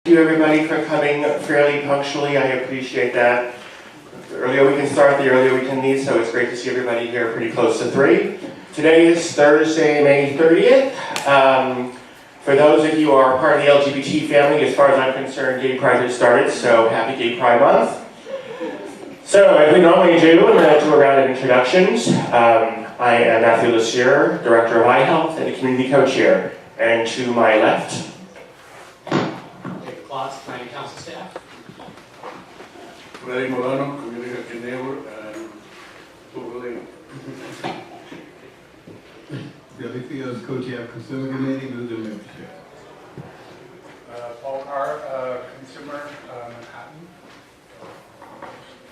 Thank you everybody for coming fairly punctually. I appreciate that. The earlier we can start, the earlier we can leave, so it's great to see everybody here pretty close to 3. Today is Thursday, May 30th. For those of you who are part of the LGBT family, as far as I'm concerned, Gay Pride has started, so happy Gay Pride Month. So, as we normally do, I'm going to do a round of introductions. I am Matthew Lesieur, Director of NYCHealth and the Community Co-Chair. And to my left, Planning Council staff. Freddy Molano, Community Neighbor, and William. Billy Fields, Co-Chair of Consumer Committee, News and Membership. Paul Carr, Consumer, Manhattan.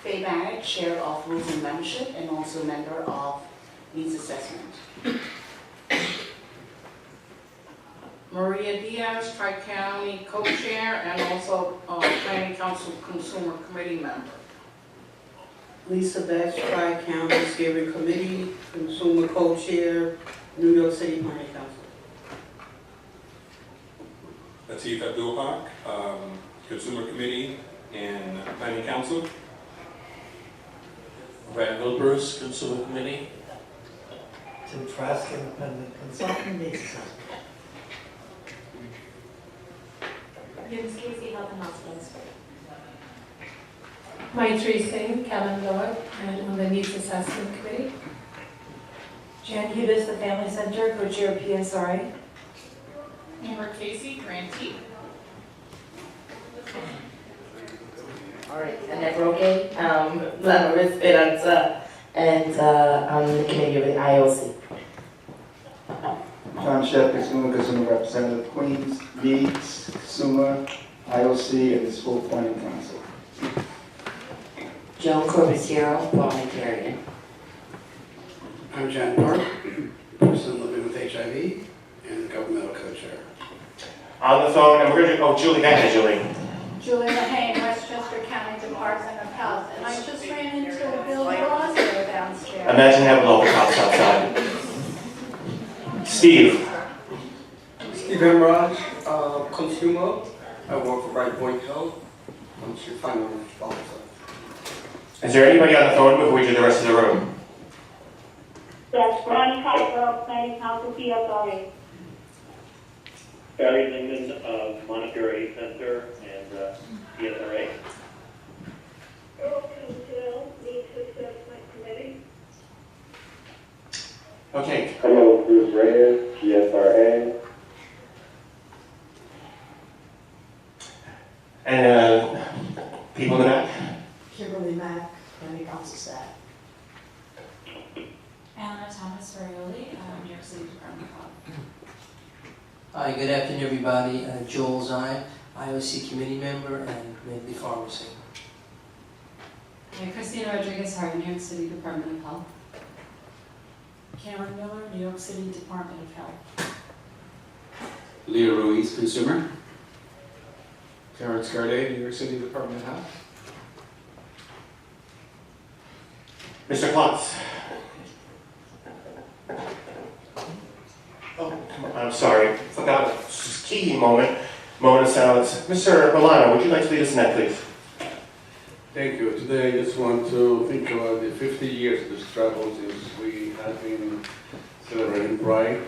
Faye Barrett, Chair of Rules and Membership and also member of Needs Assessment. Maria Diaz, Tri-County Co-Chair and also Planning Council Consumer Committee member. Lisa Betts, Tri-County Steering Committee, Consumer Co-Chair, New York City Planning Council. Latif Abdul-Haq, Consumer Committee and Planning Council. Randall Bruce, Consumer Committee. Tim Trask, Independent Consultant, Needs Assessment. Casey, Health and Hospitals. Maitri Singh, Kevin Miller, and on the Needs Assessment Committee. Jan Hubis, the Family Center, Co-Chair of PSRA. Amber Casey, Grantee. All right, Annette Roque, Lana Esperanza, and I'm the committee of the IOC. John Sheff, Consumer Representative, Queens, Needs, Consumer, IOC, and the School Planning Council. Joan Corbisiero, parliamentarian. I'm Jan Park, person living with HIV, and governmental co-chair. on the phone, and we're going to, Julie, go ahead, Julie. Julie Mahane, Westchester County Department of Health, and I just ran into Bill Rosser downstairs. Imagine having all the cops outside. Steve. Steve Emraj, consumer. I work for Bright Point Health. I'm Chief Financial Officer. Is there anybody on the phone before we do the rest of the room? Yes, Ronnie Caldwell, Planning Council, PSRA. Barry Lingman of Montefiore Center and PSRA. Earl Kinsale, Needs Assessment Committee. Okay. Hello, Bruce Reyes, PSRA. And people in the back? Kimberly Mack, Planning Council staff. Anna Thomas Farioli, New York City Department of Health. Hi, good afternoon, everybody. Joel Zine, IOC committee member and Medley Pharmacy. Okay, Christina Rodriguez Hart, New York City Department of Health. Karen Miller, New York City Department of Health. Leo Ruiz, consumer. Terrence Garday, New York City Department of Health. Mr. Klotz. Oh, I'm sorry. Forgot a key moment of silence. Mr. Milano, would you like to lead us in that, please? Thank you. Today I just want to think about the 50 years of the struggle since we have been celebrating Pride.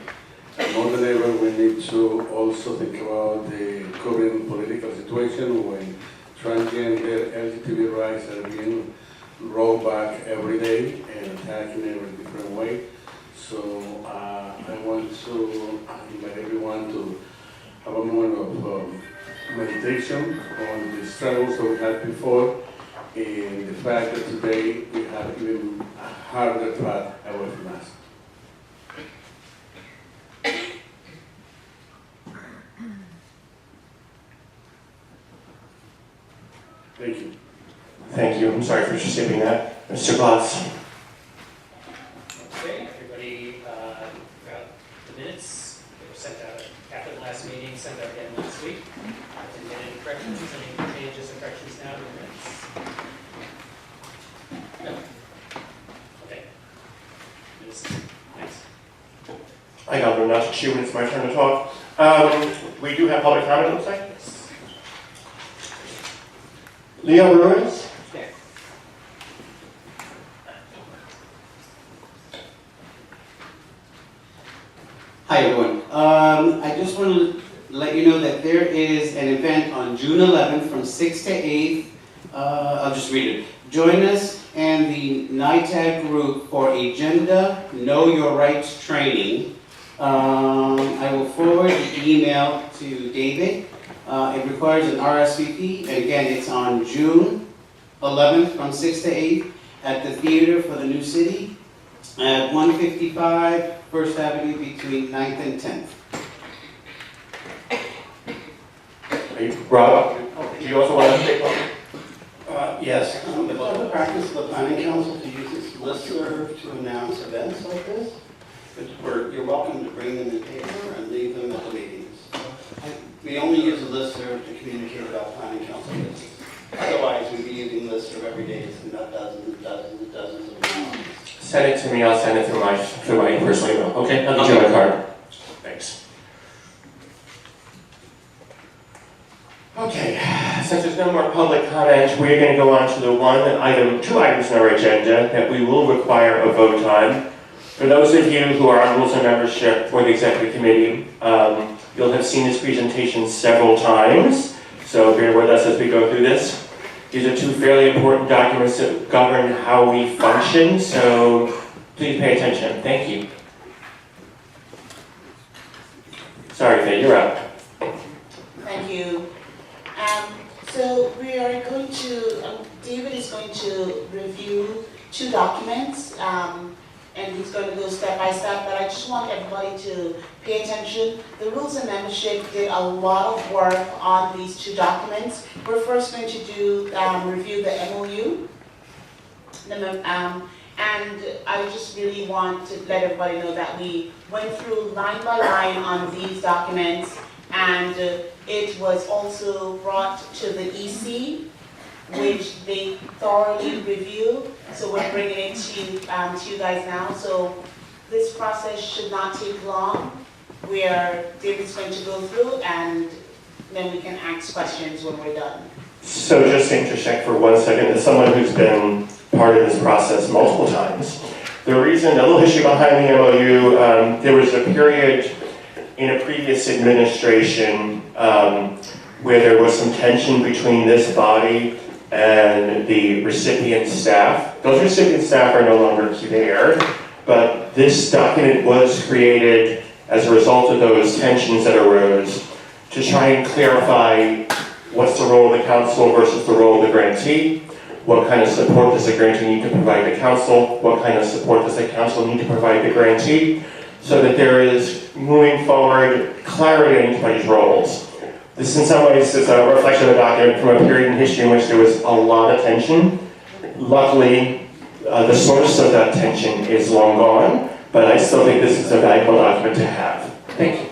And more than ever, we need to also think about the current political situation when transgender LGBT rights are being rolled back every day and attacked in every different way. So I want to invite everyone to have a moment of meditation on the struggles that we had before and the fact that today we have even a harder path away from us. Thank you. Thank you. I'm sorry for skipping that. Mr. Klotz. Okay, everybody got the minutes. They were sent out after the last meeting, sent out again last week. Didn't get any corrections, any changes or corrections now to the minutes? No. Okay. Thanks. I got them now to chew when it's my turn to talk. We do have public comment, it looks like. Leo Ruiz? Hi, everyone. I just want to let you know that there is an event on June 11th from 6 to 8. I'll just read it. Join us and the NYCHealth group for Agenda Know Your Rights training. I will forward the email to David. It requires an RSVP, and again, it's on June 11th from 6 to 8 at the Theater for the New City at 155 First Avenue between 9th and 10th. Rob, do you also want to take one? Yes, it's the practice of the Planning Council to use this listserv to announce events like this. You're welcome to bring them in paper and leave them at the meetings. We only use a listserv to communicate about Planning Council business. Otherwise, we'd be using listserv every day to send out dozens and dozens and dozens of emails. Send it to me, I'll send it through my personal email. Okay, I'll get you my card. Thanks. Okay, since there's no more public comment, we're going to go on to the two items on our agenda that we will require a vote on. For those of you who are on rules of membership for the executive committee, you'll have seen this presentation several times, so bear with us as we go through this. These are two fairly important documents that govern how we function, so please pay attention. Thank you. Sorry, Faye, you're up. Thank you. So we are going to, David is going to review two documents, and he's going to go step by step, but I just want everybody to pay attention. The rules of membership did a lot of work on these two documents. We're first going to do review the MOU, and I just really want to let everybody know that we went through line by line on these documents, and it was also brought to the EC, which they thoroughly reviewed. So we're bringing it to you guys now. So this process should not take long. David's going to go through, and then we can ask questions when we're done. So just to interject for 1 second, as someone who's been part of this process multiple times, a little history behind the MOU, there was a period in a previous administration where there was some tension between this body and the recipient staff. Those recipient staff are no longer there, but this document was created as a result of those tensions that arose to try and clarify what's the role of the council versus the role of the grantee, what kind of support does the grantee need to provide the council, what kind of support does the council need to provide the grantee, so that there is, moving forward, clarity in anybody's roles. This in some ways is a reflection of a document from a period in history in which there was a lot of tension. Luckily, the source of that tension is long gone, but I still think this is a valuable document to have. Thank you.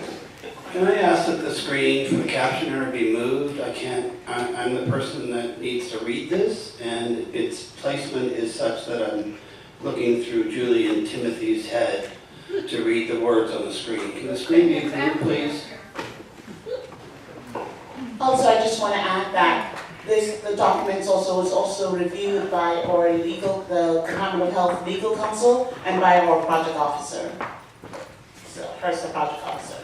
Can I ask that the screen for the captioner be moved? I'm the person that needs to read this, and its placement is such that I'm looking through Julie and Timothy's head to read the words on the screen. Can the screen be moved, please? Also, I just want to add that the documents was also reviewed by the Department of Health Legal Counsel and by our project officer. So, first the project officer.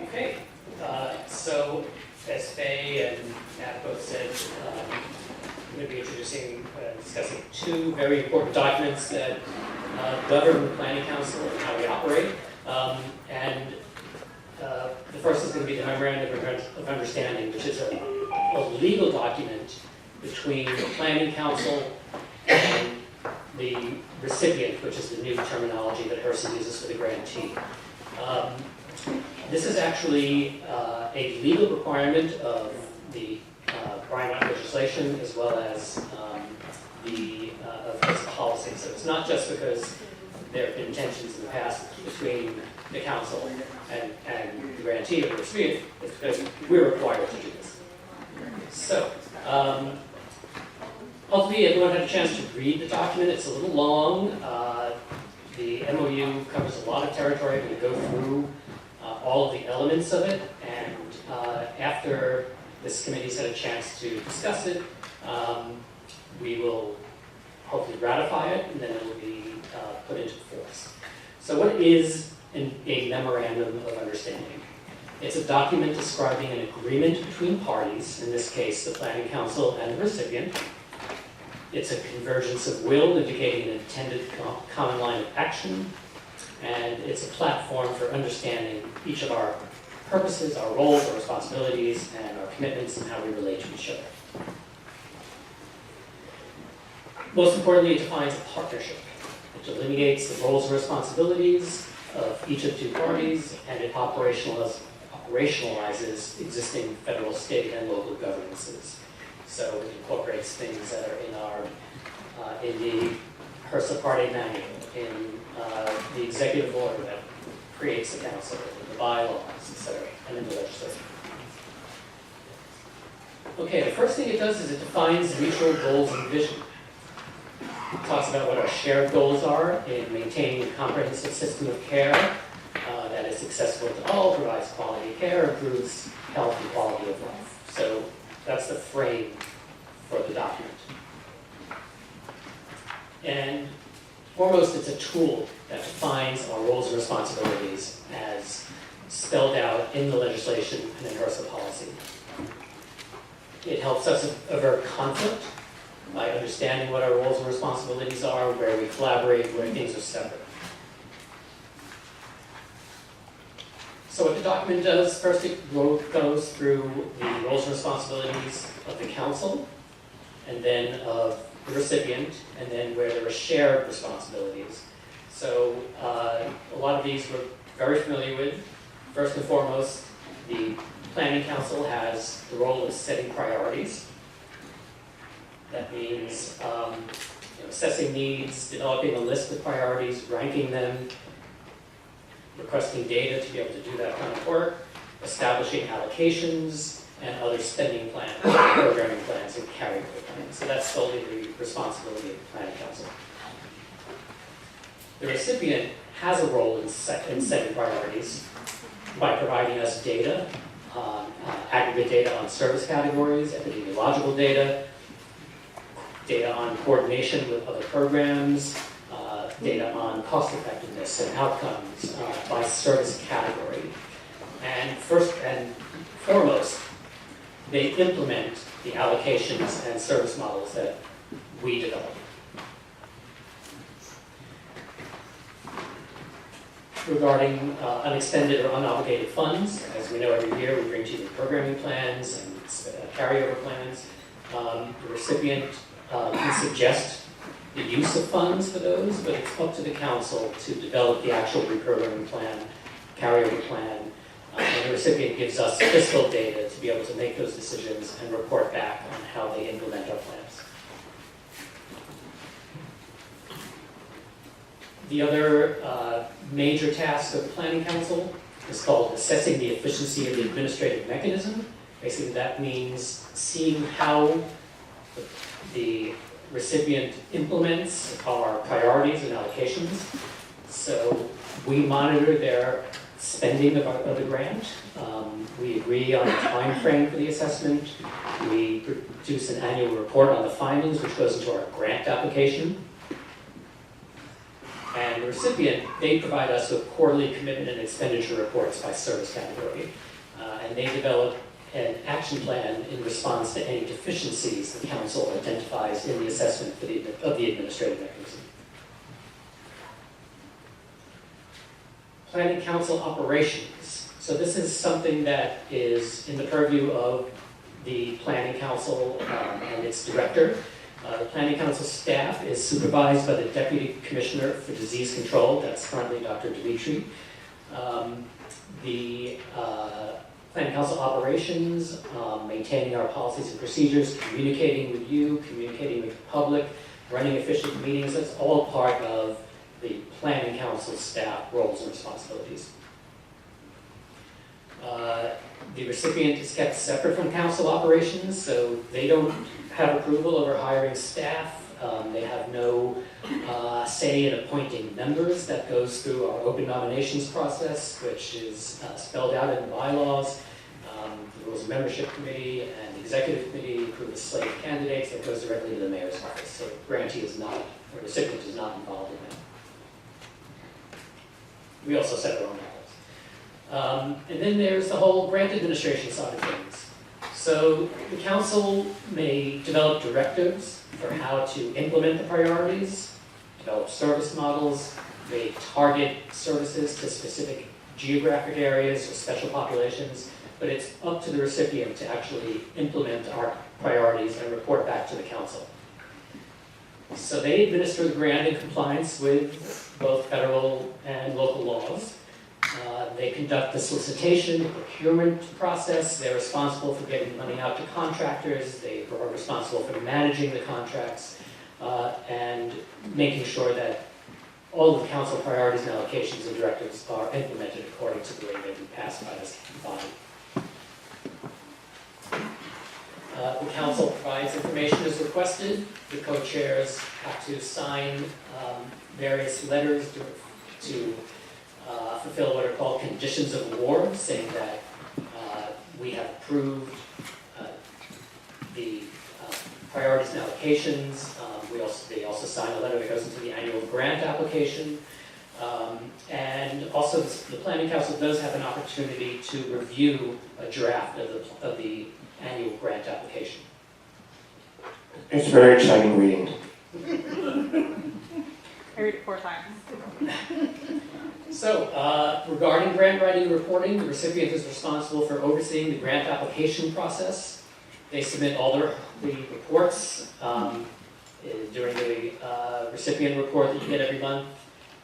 Okay, so as Faye and Matt both said, I'm going to be discussing two very important documents that govern the Planning Council and how we operate. The first is going to be the Memorandum of Understanding, which is a legal document between the Planning Council and the recipient, which is the new terminology that HRSA uses for the grantee. This is actually a legal requirement of the Bryan Act legislation as well as of HRSA policy. So it's not just because there have been tensions in the past between the council and the grantee or the recipient, it's because we're required to do this. So, hopefully everyone had a chance to read the document. It's a little long. The MOU covers a lot of territory. I'm going to go through all of the elements of it, and after This committee's had a chance to discuss it. We will hopefully ratify it, and then it will be put into force. So what is a memorandum of understanding? It's a document describing an agreement between parties, in this case, the Planning Council and the recipient. It's a convergence of will indicating an intended common line of action, and it's a platform for understanding each of our purposes, our roles, our responsibilities, and our commitments, and how we relate to each other. Most importantly, it defines a partnership. It delineates the roles and responsibilities of each of the two parties, and it operationalizes existing federal, state, and local governances. So it incorporates things that are in the HRSA Part A manual, in the executive order that creates the council, in the bylaws, etc., and in the legislation. Okay, the first thing it does is it defines mutual goals and vision. It talks about what our shared goals are in maintaining a comprehensive system of care that is accessible to all, provides quality care, improves health and quality of life. So that's the frame for the document. And foremost, it's a tool that defines our roles and responsibilities as spelled out in the legislation and in HRSA policy. It helps us avert conflict by understanding what our roles and responsibilities are, where we collaborate, where things are separate. So what the document does, first it goes through the roles and responsibilities of the council, and then of the recipient, and then where there are shared responsibilities. So a lot of these we're very familiar with. First and foremost, the Planning Council has the role of setting priorities. That means assessing needs, developing a list of priorities, ranking them, requesting data to be able to do that kind of work, establishing allocations, and other spending plans, programming plans, and carryover plans. So that's solely the responsibility of the Planning Council. The recipient has a role in setting priorities by providing us data, aggregate data on service categories, epidemiological data, data on coordination with other programs, data on cost effectiveness and outcomes by service category. And first and foremost, they implement the allocations and service models that we develop. Regarding unexpended or unobligated funds, as we know every year we bring to you the programming plans and carryover plans. The recipient can suggest the use of funds for those, but it's up to the council to develop the actual reprogramming plan, carryover plan, and the recipient gives us fiscal data to be able to make those decisions and report back on how they implement our plans. The other major task of the Planning Council is called assessing the efficiency of the administrative mechanism. Basically that means seeing how the recipient implements our priorities and allocations. So we monitor their spending of the grant. We agree on a time frame for the assessment. We produce an annual report on the findings, which goes into our grant application. And the recipient, they provide us with quarterly commitment and expenditure reports by service category. And they develop an action plan in response to any deficiencies the council identifies in the assessment of the administrative mechanism. Planning Council operations. So this is something that is in the purview of the Planning Council and its director. The Planning Council staff is supervised by the Deputy Commissioner for Disease Control, that's currently Dr. Dimitri. The Planning Council operations, maintaining our policies and procedures, communicating with you, communicating with the public, running efficient meetings, that's all part of the Planning Council staff roles and responsibilities. The recipient is kept separate from council operations, so they don't have approval over hiring staff. They have no say in appointing members. That goes through our open nominations process, which is spelled out in the bylaws. The the Rules of Membership Committee and the Executive Committee approve a slate of candidates that goes directly to the mayor's office. So the grantee is not, or the recipient is not involved in that. We also set our own hours. And then there's the whole grant administration side of things. So the council may develop directives for how to implement the priorities, develop service models, may target services to specific geographic areas or special populations, but it's up to the recipient to actually implement our priorities and report back to the council. So they administer the grant in compliance with both federal and local laws. They conduct the solicitation, procurement process. They're responsible for getting money out to contractors. They are responsible for managing the contracts and making sure that all of the council priorities and allocations and directives are implemented according to the way they've been passed by this body. The council provides information as requested. The co-chairs have to sign various letters to fulfill what are called conditions of award, saying that we have approved the priorities and allocations. They also sign a letter that goes into the annual grant application. And also the Planning Council does have an opportunity to review a draft of the annual grant application. It's very exciting reading. I read it 4 times. So, regarding grant writing and reporting, the recipient is responsible for overseeing the grant application process. They submit all the reports during the recipient report that you get every month.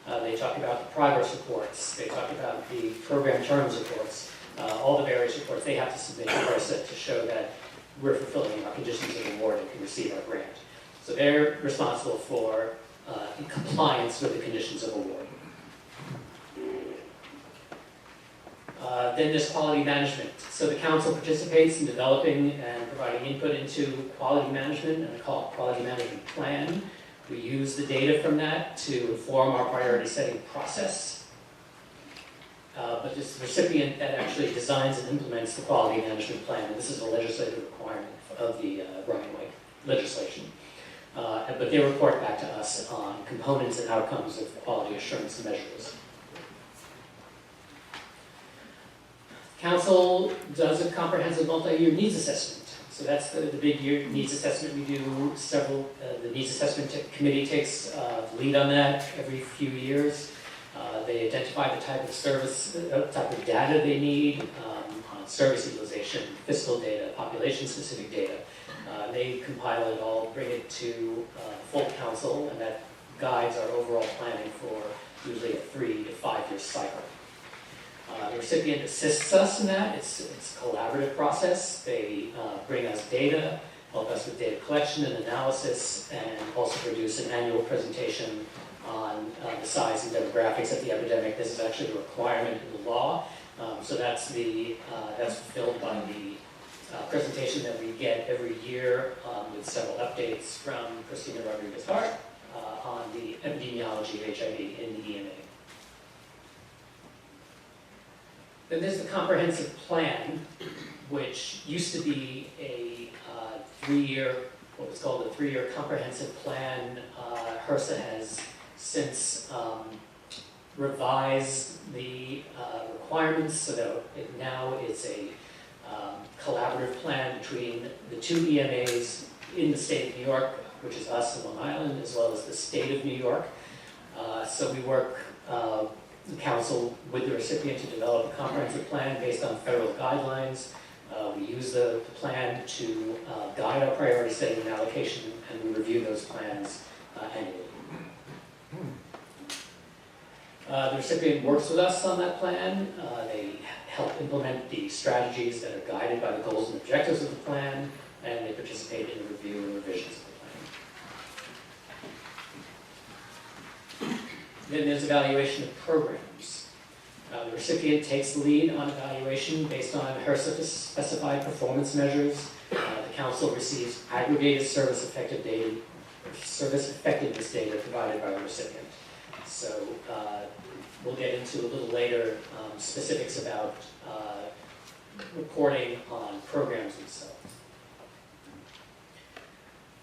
They talk about the progress reports. They talk about the program terms reports. All the various reports they have to submit to HRSA to show that we're fulfilling our conditions of award and can receive our grant. So they're responsible for compliance with the conditions of award. Then there's quality management. So the council participates in developing and providing input into quality management and a quality management plan. We use the data from that to inform our priority setting process. But it's the recipient that actually designs and implements the quality management plan. And this is a legislative requirement of the right-of-way legislation. But they report back to us on components and outcomes of quality assurance measures. Council does a comprehensive multi-year needs assessment. So that's the big year needs assessment. We do several, the needs assessment committee takes the lead on that every few years. They identify the type of service, type of data they need on service utilization, fiscal data, population-specific data. They compile it all, bring it to full council, and that guides our overall planning for usually a 3 to 5 year cycle. The recipient assists us in that. It's a collaborative process. They bring us data, help us with data collection and analysis, and also produce an annual presentation on the size and demographics of the epidemic. This is actually a requirement in the law. So that's fulfilled by the presentation that we get every year with several updates from Christina Rodriguez-Hart on the epidemiology of HIV in the EMA. Then there's the comprehensive plan, which used to be a 3-year, what was called a 3-year comprehensive plan. HRSA has since revised the requirements so that now it's a collaborative plan between the 2 EMAs in the state of New York, which is us and Long Island, as well as the state of New York. So we work the council with the recipient to develop a comprehensive plan based on federal guidelines. We use the plan to guide our priority setting and allocation, and we review those plans annually. The recipient works with us on that plan. They help implement the strategies that are guided by the goals and objectives of the plan, and they participate in the review and revisions of the plan. Then there's evaluation of programs. The recipient takes the lead on evaluation based on HRSA specified performance measures. The council receives aggregated service effectiveness data provided by the recipient. So we'll get into a little later specifics about reporting on programs themselves.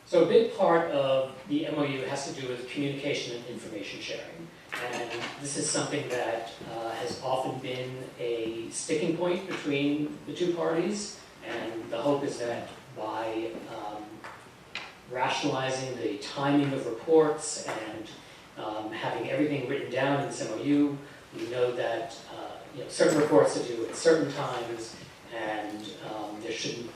So a big part of the MOU has to do with communication and information sharing. And this is something that has often been a sticking point between the two parties. And the hope is that by rationalizing the timing of reports and having everything written down in this MOU, we know that certain reports are due at certain times, and there should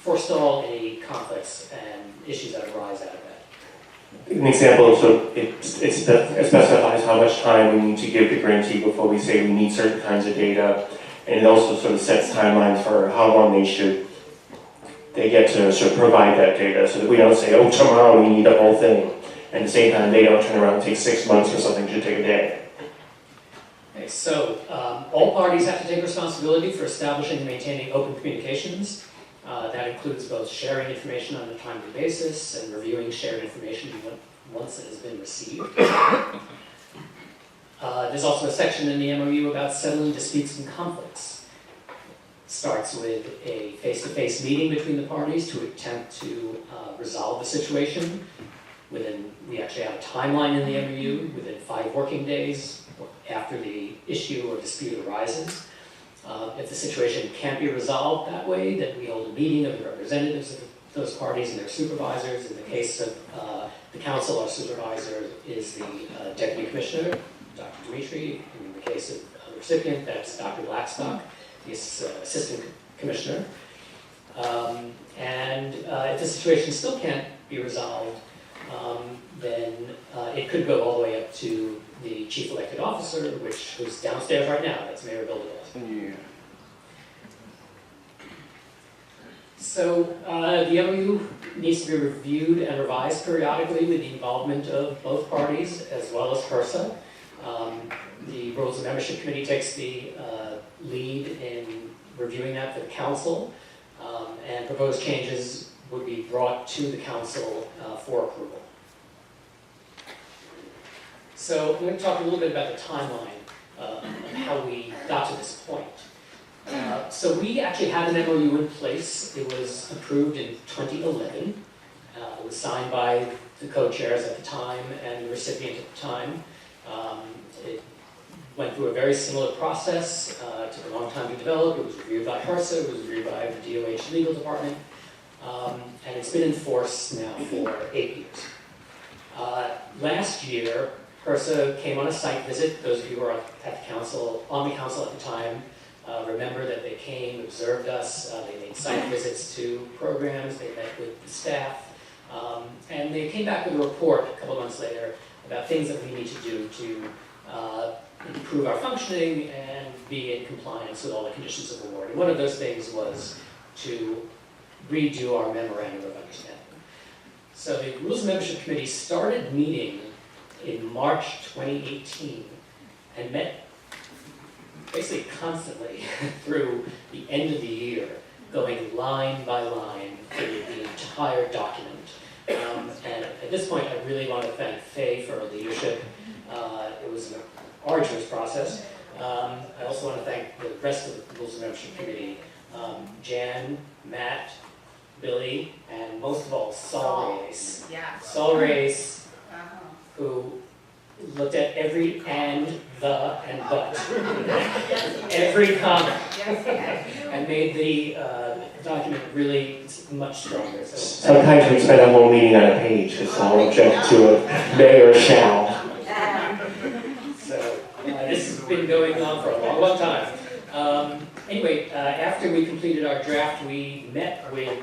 forestall any conflicts and issues that arise out of that. An example, so it specifies how much time we need to give the grantee before we say we need certain kinds of data, and it also sort of sets timelines for how long they get to sort of provide that data, so that we don't say, oh, tomorrow we need the whole thing, and at the same time they don't turn around and take 6 months for something to take a day. Okay, so all parties have to take responsibility for establishing and maintaining open communications. That includes both sharing information on a timely basis and reviewing shared information once it has been received. There's also a section in the MOU about settling disputes and conflicts. Starts with a face-to-face meeting between the parties to attempt to resolve the situation. We actually have a timeline in the MOU within 5 working days after the issue or dispute arises. If the situation can't be resolved that way, then we hold a meeting of the representatives of those parties and their supervisors. In the case of the council, our supervisor is the deputy commissioner, Dr. Dimitri. In the case of the recipient, that's Dr. Blackstock, the assistant commissioner. And if the situation still can't be resolved, then it could go all the way up to the chief elected officer, who's downstairs right now. That's Mayor Bill DeWalt. Yeah. So the MOU needs to be reviewed and revised periodically with the involvement of both parties, as well as HRSA. The Rules and Membership Committee takes the lead in reviewing that for the council, and proposed changes would be brought to the council for approval. So I'm going to talk a little bit about the timeline of how we got to this point. So we actually had an MOU in place. It was approved in 2011. It was signed by the co-chairs at the time and the recipient at the time. It went through a very similar process. It took a long time to develop. It was reviewed by HRSA. It was reviewed by the DOH legal department. And it's been in force now for 8 years. Last year, HRSA came on a site visit. Those of you who were on the council at the time remember that they came, observed us, they made site visits to programs, they met with the staff, and they came back with a report a couple months later about things that we need to do to improve our functioning and be in compliance with all the conditions of award. And one of those things was to redo our memorandum of understanding. So the Rules and Membership Committee started meeting in March 2018 and met basically constantly through the end of the year, going line by line through the entire document. And at this point, I really want to thank Faye for her leadership. It was an arduous process. I also want to thank the rest of the Rules and Membership Committee, Jan, Matt, Billy, and most of all, Saul Reyes. Yeah. Saul Reyes, who looked at every and, the, and but. Every comment. And made the document really much stronger. So sometimes we spend a whole meeting on a page because I'll object to it, may or shall. So this has been going on for a long, long time. Anyway, after we completed our draft, we met with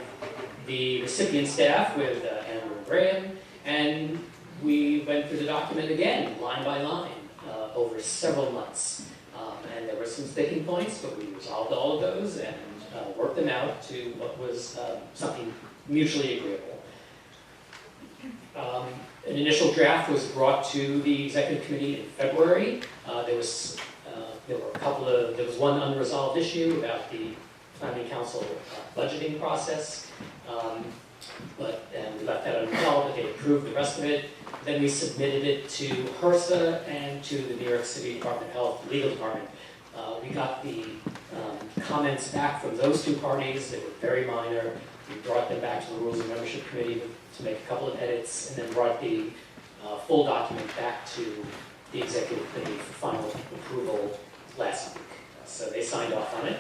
the recipient staff, with Andrew and Graham, and we went through the document again, line by line, over several months. And there were some sticking points, but we resolved all of those and worked them out to what was something mutually agreeable. An initial draft was brought to the executive committee in February. There was one unresolved issue about the planning council budgeting process, and we left that unresolved, but they approved the rest of it. Then we submitted it to HRSA and to the New York City Department of Health legal department. We got the comments back from those two parties. They were very minor. We brought them back to the Rules and Membership Committee to make a couple of edits, and then brought the full document back to the Executive Committee for final approval last week. So they signed off on it,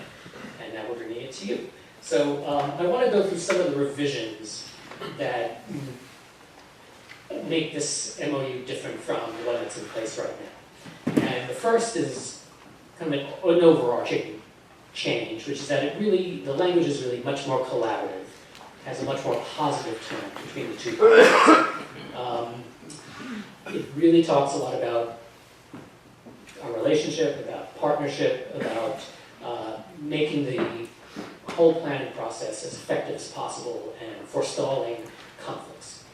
and now we're bringing it to you. So I want to go through some of the revisions that make this MOU different from the one that's in place right now. And the first is kind of an overarching change, which is that the language is really much more collaborative, has a much more positive tone between the two parties. It really talks a lot about our relationship, about partnership, about making the whole planning process as effective as possible and forestalling conflicts.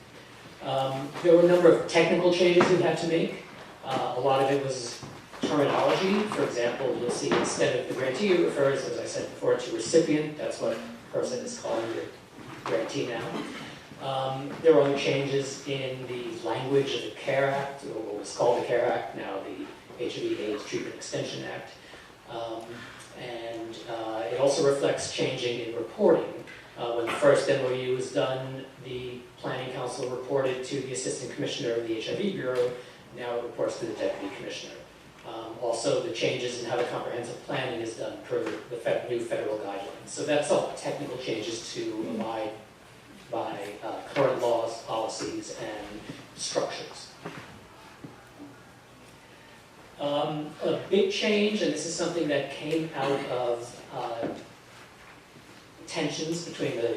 There were a number of technical changes we had to make. A lot of it was terminology. For example, you'll see instead of the grantee, it refers, as I said before, to recipient. That's what the person is calling the grantee now. There were other changes in the language of the CARE Act, or what was called the CARE Act, now the HIV/AIDS Treatment Extension Act. And it also reflects changing in reporting. When the first MOU was done, the Planning Council reported to the Assistant Commissioner of the HIV Bureau. Now it reports to the Deputy Commissioner. Also, the changes in how the comprehensive planning is done per the new federal guidelines. So that's all technical changes to abide by current laws, policies, and structures. A big change, and this is something that came out of tensions between the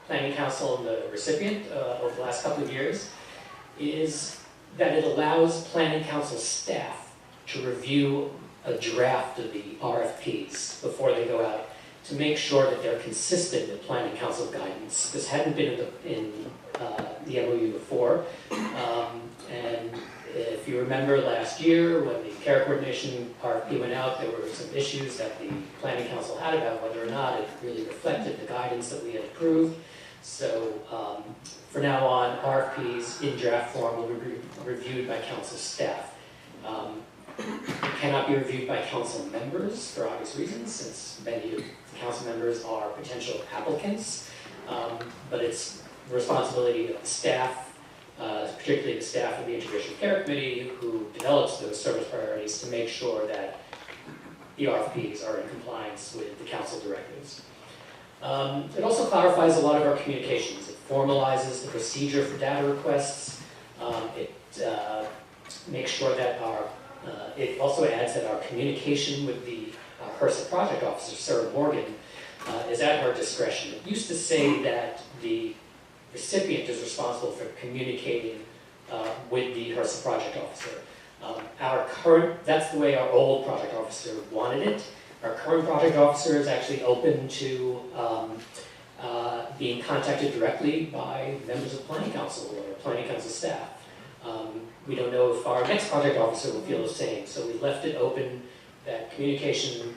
Planning Council and the recipient over the last couple of years, is that it allows Planning Council staff to review a draft of the RFPs before they go out to make sure that they're consistent with Planning Council guidance. This hadn't been in the MOU before, and if you remember last year when the care coordination RFP went out, there were some issues that the Planning Council had about whether or not it really reflected the guidance that we had approved. So for now on, RFPs in draft form will be reviewed by council staff. It cannot be reviewed by council members for obvious reasons, since many of the council members are potential applicants, but it's the responsibility of the staff, particularly the staff of the Integration Care Committee, who develops those service priorities, to make sure that the RFPs are in compliance with the council directives. It also clarifies a lot of our communications. It formalizes the procedure for data requests. It makes sure that it also adds that our communication with the HRSA project officer, Sarah Morgan, is at her discretion. It used to say that the recipient is responsible for communicating with the HRSA project officer. That's the way our old project officer wanted it. Our current project officer is actually open to being contacted directly by members of Planning Council or Planning Council staff. We don't know if our next project officer will feel the same, so we left it open that communication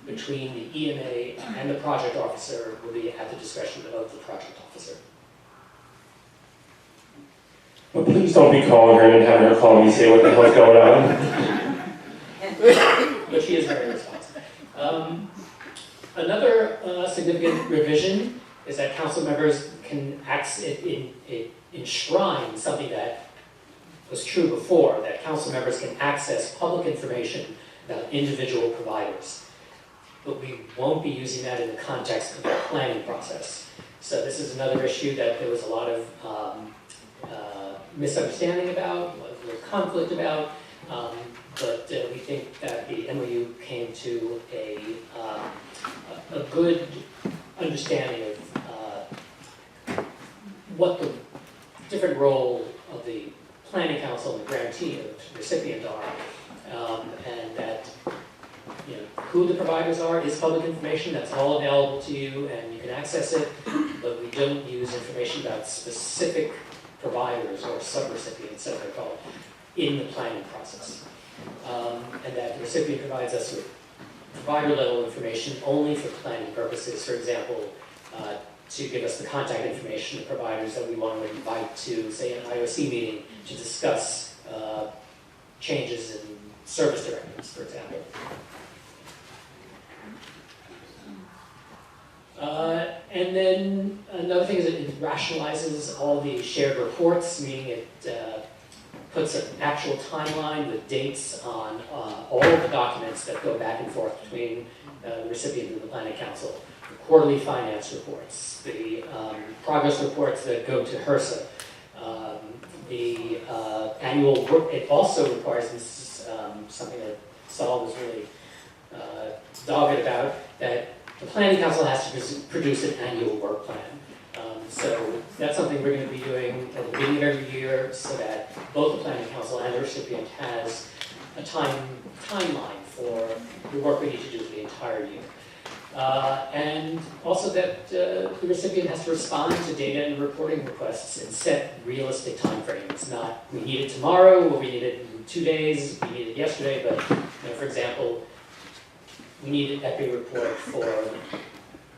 between the EMA and the project officer will be at the discretion of the project officer. But please don't be calling her and having her call me and say what the hell's going on. But she is very responsive. Another significant revision is that council members can enshrine something that was true before, that council members can access public information about individual providers. But we won't be using that in the context of the planning process. So this is another issue that there was a lot of misunderstanding about, a little conflict about, but we think that the MOU came to a good understanding of what the different role of the Planning Council and the grantee and the recipient are, and that who the providers are is public information. That's all available to you, and you can access it. But we don't use information about specific providers or subrecipients, as they're called, in the planning process. And that the recipient provides us with provider-level information only for planning purposes. For example, to give us the contact information of providers that we want to invite to, say, an IOC meeting to discuss changes in service directives, for example. And then another thing is it rationalizes all the shared reports, meaning it puts an actual timeline with dates on all of the documents that go back and forth between the recipient and the planning council. The quarterly finance reports, the progress reports that go to HRSA, the annual work. It also requires, this is something that Saul was really dogged about, that the planning council has to produce an annual work plan. So that's something we're going to be doing at the beginning of every year so that both the planning council and the recipient has a timeline for the work we need to do for the entire year. And also that the recipient has to respond to data and reporting requests and set realistic timeframes. Not we need it tomorrow, or we need it in 2 days, we need it yesterday, but for example, we need an equity report for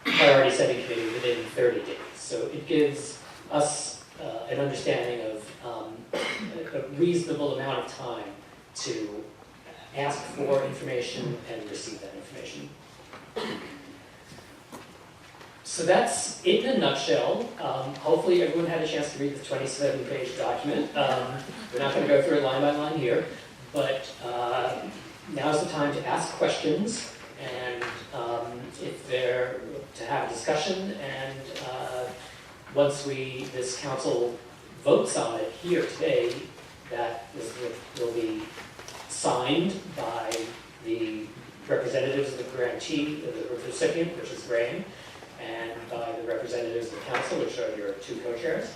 priority setting committee within 30 days. So it gives us an understanding of a reasonable amount of time to ask for information and receive that information. So that's it in a nutshell. Hopefully everyone had a chance to read the 27-page document. We're not going to go through it line by line here, but now's the time to ask questions and if they're to have a discussion, and once this council votes on it here today, that will be signed by the representatives of the grantee, the recipient, which is Graham, and by the representatives of the council, which are your two co-chairs,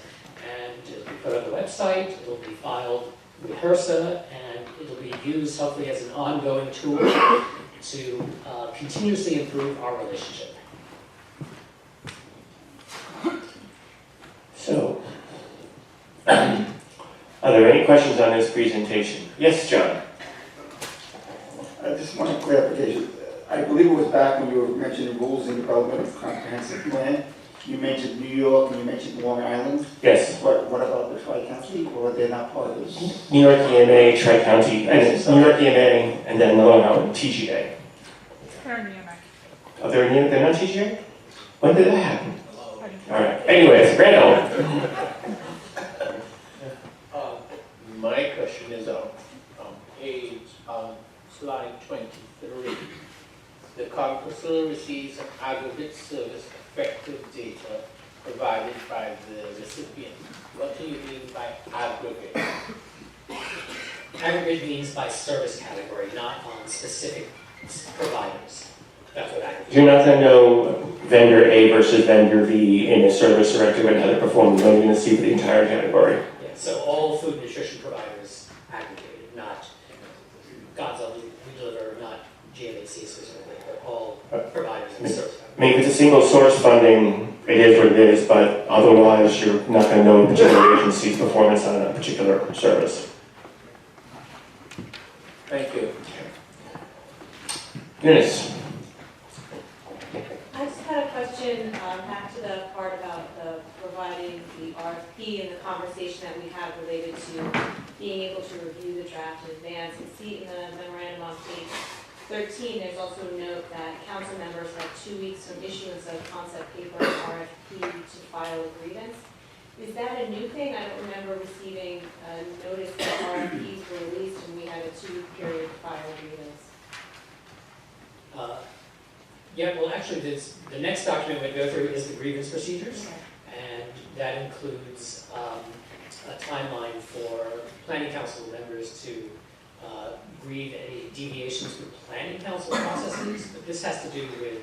and it'll be put on the website, it'll be filed with HRSA, and it'll be used hopefully as an ongoing tool to continuously improve our relationship. So, are there any questions on this presentation? Yes, John? I just want a clarification. I believe it was back when you were mentioning rules and development of comprehensive plan. You mentioned New York and you mentioned Long Island. Yes. What about the Tri-County, or they're not part of this? New York EMA, Tri-County, and New York EMA, and then Long Island, TGA. Oh, they're not TGA? When did that happen? All right. Anyways, Randall. My question is on page slide 23. The council receives aggregate service effective data provided by the recipient. What do you mean by aggregate? Aggregate means by service category, not on specific providers. That's what aggregate means. You're not going to know vendor A versus vendor B in a service directive and how they perform. You're going to see for the entire category. Yeah, so all food and nutrition providers aggregated, not God's Own We Deliver, not GMAC specifically, but all providers in the service category. I mean, if it's a single source funding, it is what it is, but otherwise you're not going to know a particular agency's performance on a particular service. Thank you. Eunice. I just had a question back to the part about providing the RFP and the conversation that we had related to being able to review the draft in advance. And see in the memorandum on page 13, there's also a note that council members have 2 weeks from issuance of concept paper and RFP to file a grievance. Is that a new thing? I don't remember receiving a notice that RFPs were released and we had a 2-week period to file a grievance. Yeah, well, actually, the next document we go through is the grievance procedures, and that includes a timeline for planning council members to grieve any deviations from planning council processes. But this has to do with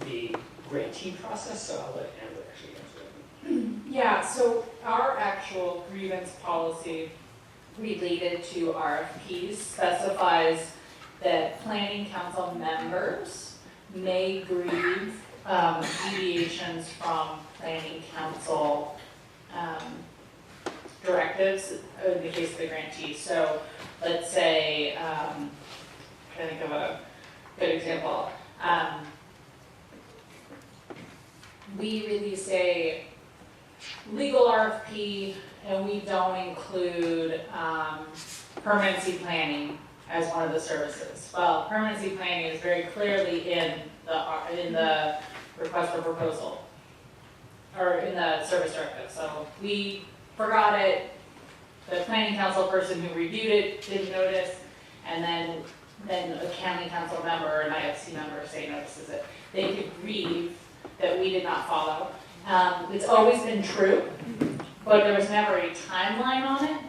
the grantee process, so I'll let Amber actually answer that. Yeah, so our actual grievance policy related to RFPs specifies that planning council members may grieve deviations from planning council directives in the case of the grantee. So let's say, I'm trying to think of a good example. We release a legal RFP and we don't include permanency planning as one of the services. Well, permanency planning is very clearly in the request for proposal, or in the service directive. So we forgot it, the planning council person who reviewed it didn't notice, and then a county council member, an IFC member say notices it. They could grieve that we did not follow. It's always been true, but there was never a timeline on it.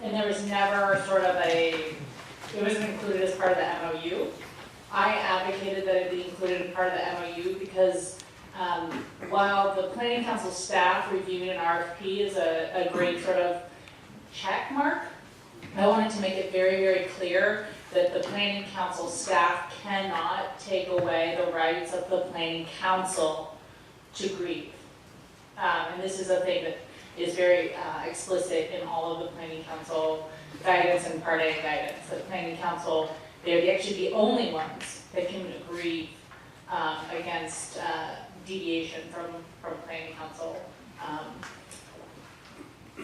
And there was never sort of it wasn't included as part of the MOU. I advocated that it be included as part of the MOU because while the planning council staff reviewing an RFP is a great sort of check mark, I wanted to make it very, very clear that the planning council staff cannot take away the rights of the planning council to grieve. And this is a thing that is very explicit in all of the planning council guidance and Part A guidance. The planning council, they're actually the only ones that can grieve against deviation from planning council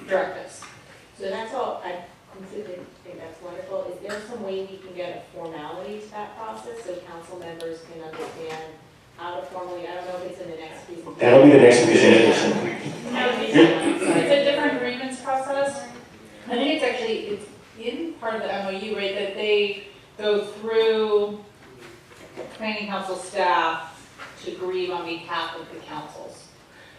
directives. So that's all, I completely think that's wonderful. Is there some way we can get a formality to that process so council members can understand how to formally, I don't know if it's in the next presentation. That'll be the next presentation. It's a different grievance process. I think it's in part of the MOU, right, that they go through planning council staff to grieve on behalf of the councils.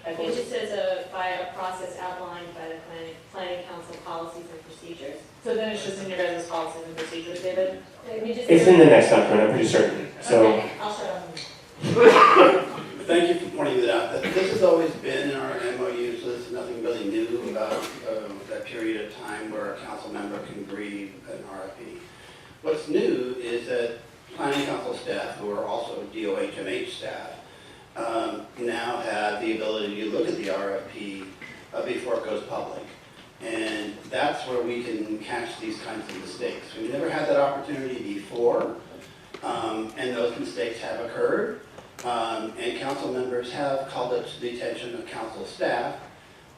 It just says by a process outlined by the planning council policies and procedures. So then it's just in your guys' policies and procedures, David? It's in the next document, I'm pretty certain. So. Okay, I'll shut up. Thank you for pointing that out. This has always been in our MOU, so there's nothing really new about that period of time where a council member can grieve an RFP. What's new is that planning council staff, who are also DOHMH staff, now have the ability to look at the RFP before it goes public. And that's where we can catch these kinds of mistakes. We've never had that opportunity before, and those mistakes have occurred. And council members have called it to the attention of council staff.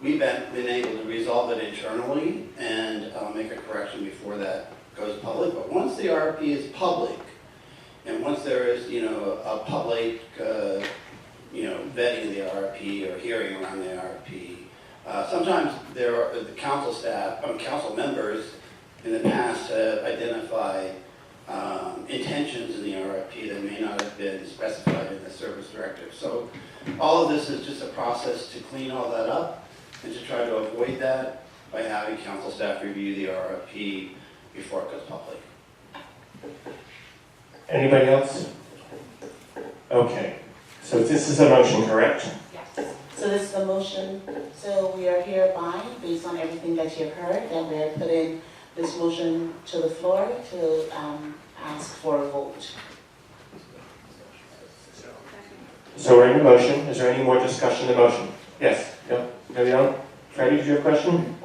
We've been able to resolve it internally and make a correction before that goes public. But once the RFP is public, and once there is, a public, vetting of the RFP or hearing around the RFP, sometimes there are the council staff, council members in the past have identified intentions in the RFP that may not have been specified in the service directive. So all of this is just a process to clean all that up and to try to avoid that by having council staff review the RFP before it goes public. Anybody else? Okay, so this is a motion, correct? Yes. So this is a motion. So we are hereby, based on everything that you've heard, that we are putting this motion to the floor to ask for a vote. So we're in the motion. Is there any more discussion of the motion? Yes? No? No, you don't? Freddie, did you have a question?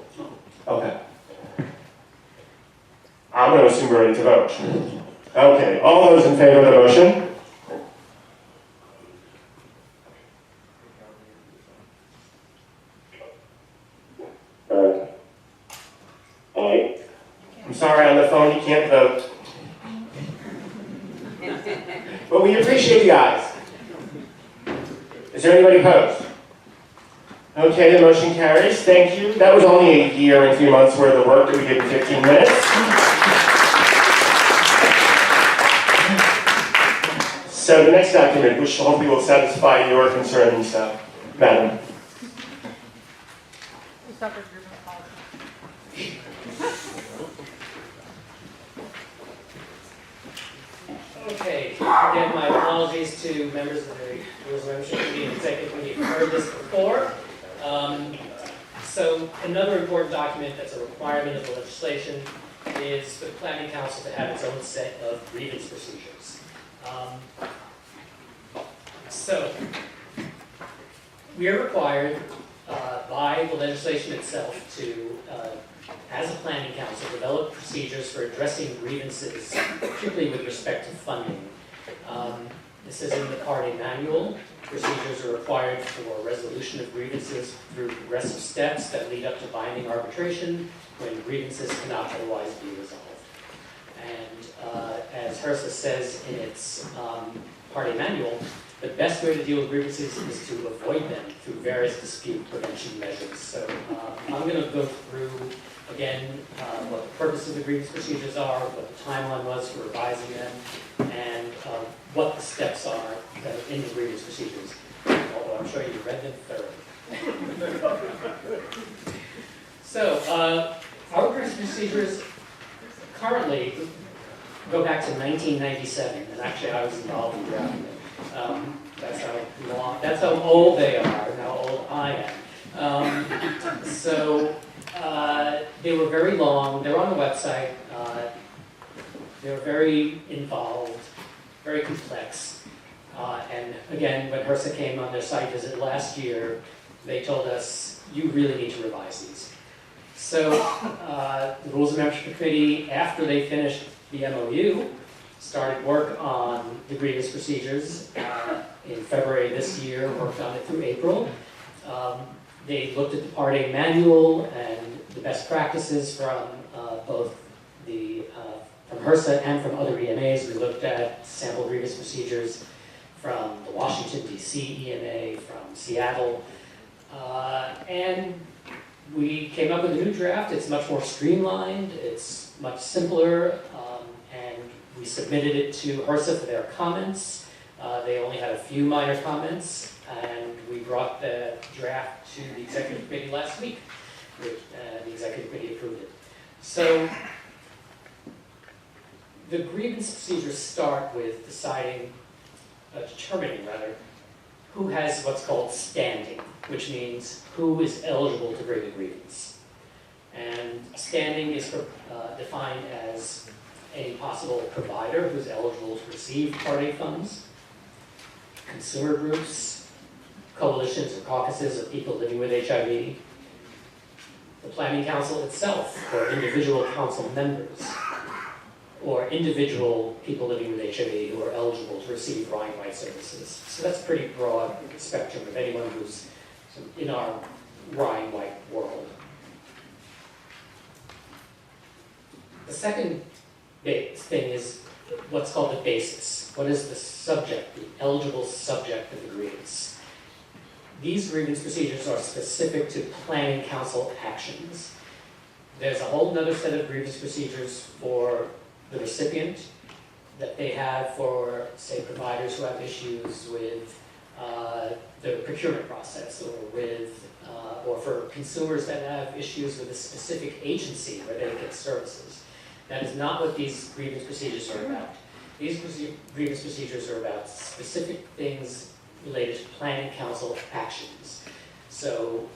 Okay. I'm going to assume we're ready to vote. Okay, all those in favor of the motion? Aye. I'm sorry, on the phone you can't vote. But we appreciate you guys. Is there anybody opposed? Okay, the motion carries. Thank you. That was only a year and 3 months worth of work that we did in 15 minutes. So the next document, which hopefully will satisfy your concerns, Madam. Okay, again, my apologies to members of the Rules and Membership Committee and Executive Committee who've heard this before. So another important document that's a requirement of the legislation is for the Planning Council to have its own set of grievance procedures. So we are required by the legislation itself to, as a planning council, develop procedures for addressing grievances, particularly with respect to funding. This is in the Part A manual. Procedures are required for resolution of grievances through progressive steps that lead up to binding arbitration when grievances cannot otherwise be resolved. And as HRSA says in its Part A manual, The best way to deal with grievances is to avoid them through various dispute prevention measures. So I'm going to go through, again, what the purpose of the grievance procedures are, what the timeline was for revising them, and what the steps are in the grievance procedures, although I'm sure you read them thoroughly. So our grievance procedures currently go back to 1997, and actually I was involved in drafting them. That's how old they are, and how old I am. They were very long. They're on the website. They were very involved, very complex. And again, when HRSA came on their site visit last year, they told us, you really need to revise these. So the Rules of Membership Committee, after they finished the MOU, started work on the grievance procedures in February this year, worked on it through April. They looked at the Part A manual and the best practices from both from HRSA and from other EMAs. We looked at sample grievance procedures from the Washington, D.C. EMA, from Seattle, and we came up with a new draft. It's much more streamlined, it's much simpler, and we submitted it to HRSA for their comments. They only had a few minor comments, and we brought the draft to the Executive Committee last week, which the Executive Committee approved it. So the grievance procedures start with determining who has what's called standing, which means who is eligible to bring a grievance. And standing is defined as any possible provider who's eligible to receive Part A funds, consumer groups, coalitions or caucuses of people living with HIV, the Planning Council itself, or individual council members, or individual people living with HIV who are eligible to receive Ryan White services. So that's a pretty broad spectrum of anyone who's in our Ryan White world. The second thing is what's called the basis. What is the subject, the eligible subject of the grievance? These grievance procedures are specific to Planning Council actions. There's a whole other set of grievance procedures for the recipient that they have for, say, providers who have issues with the procurement process, or for consumers that have issues with a specific agency where they get services. That is not what these grievance procedures are about. These grievance procedures are about specific things related to Planning Council actions. So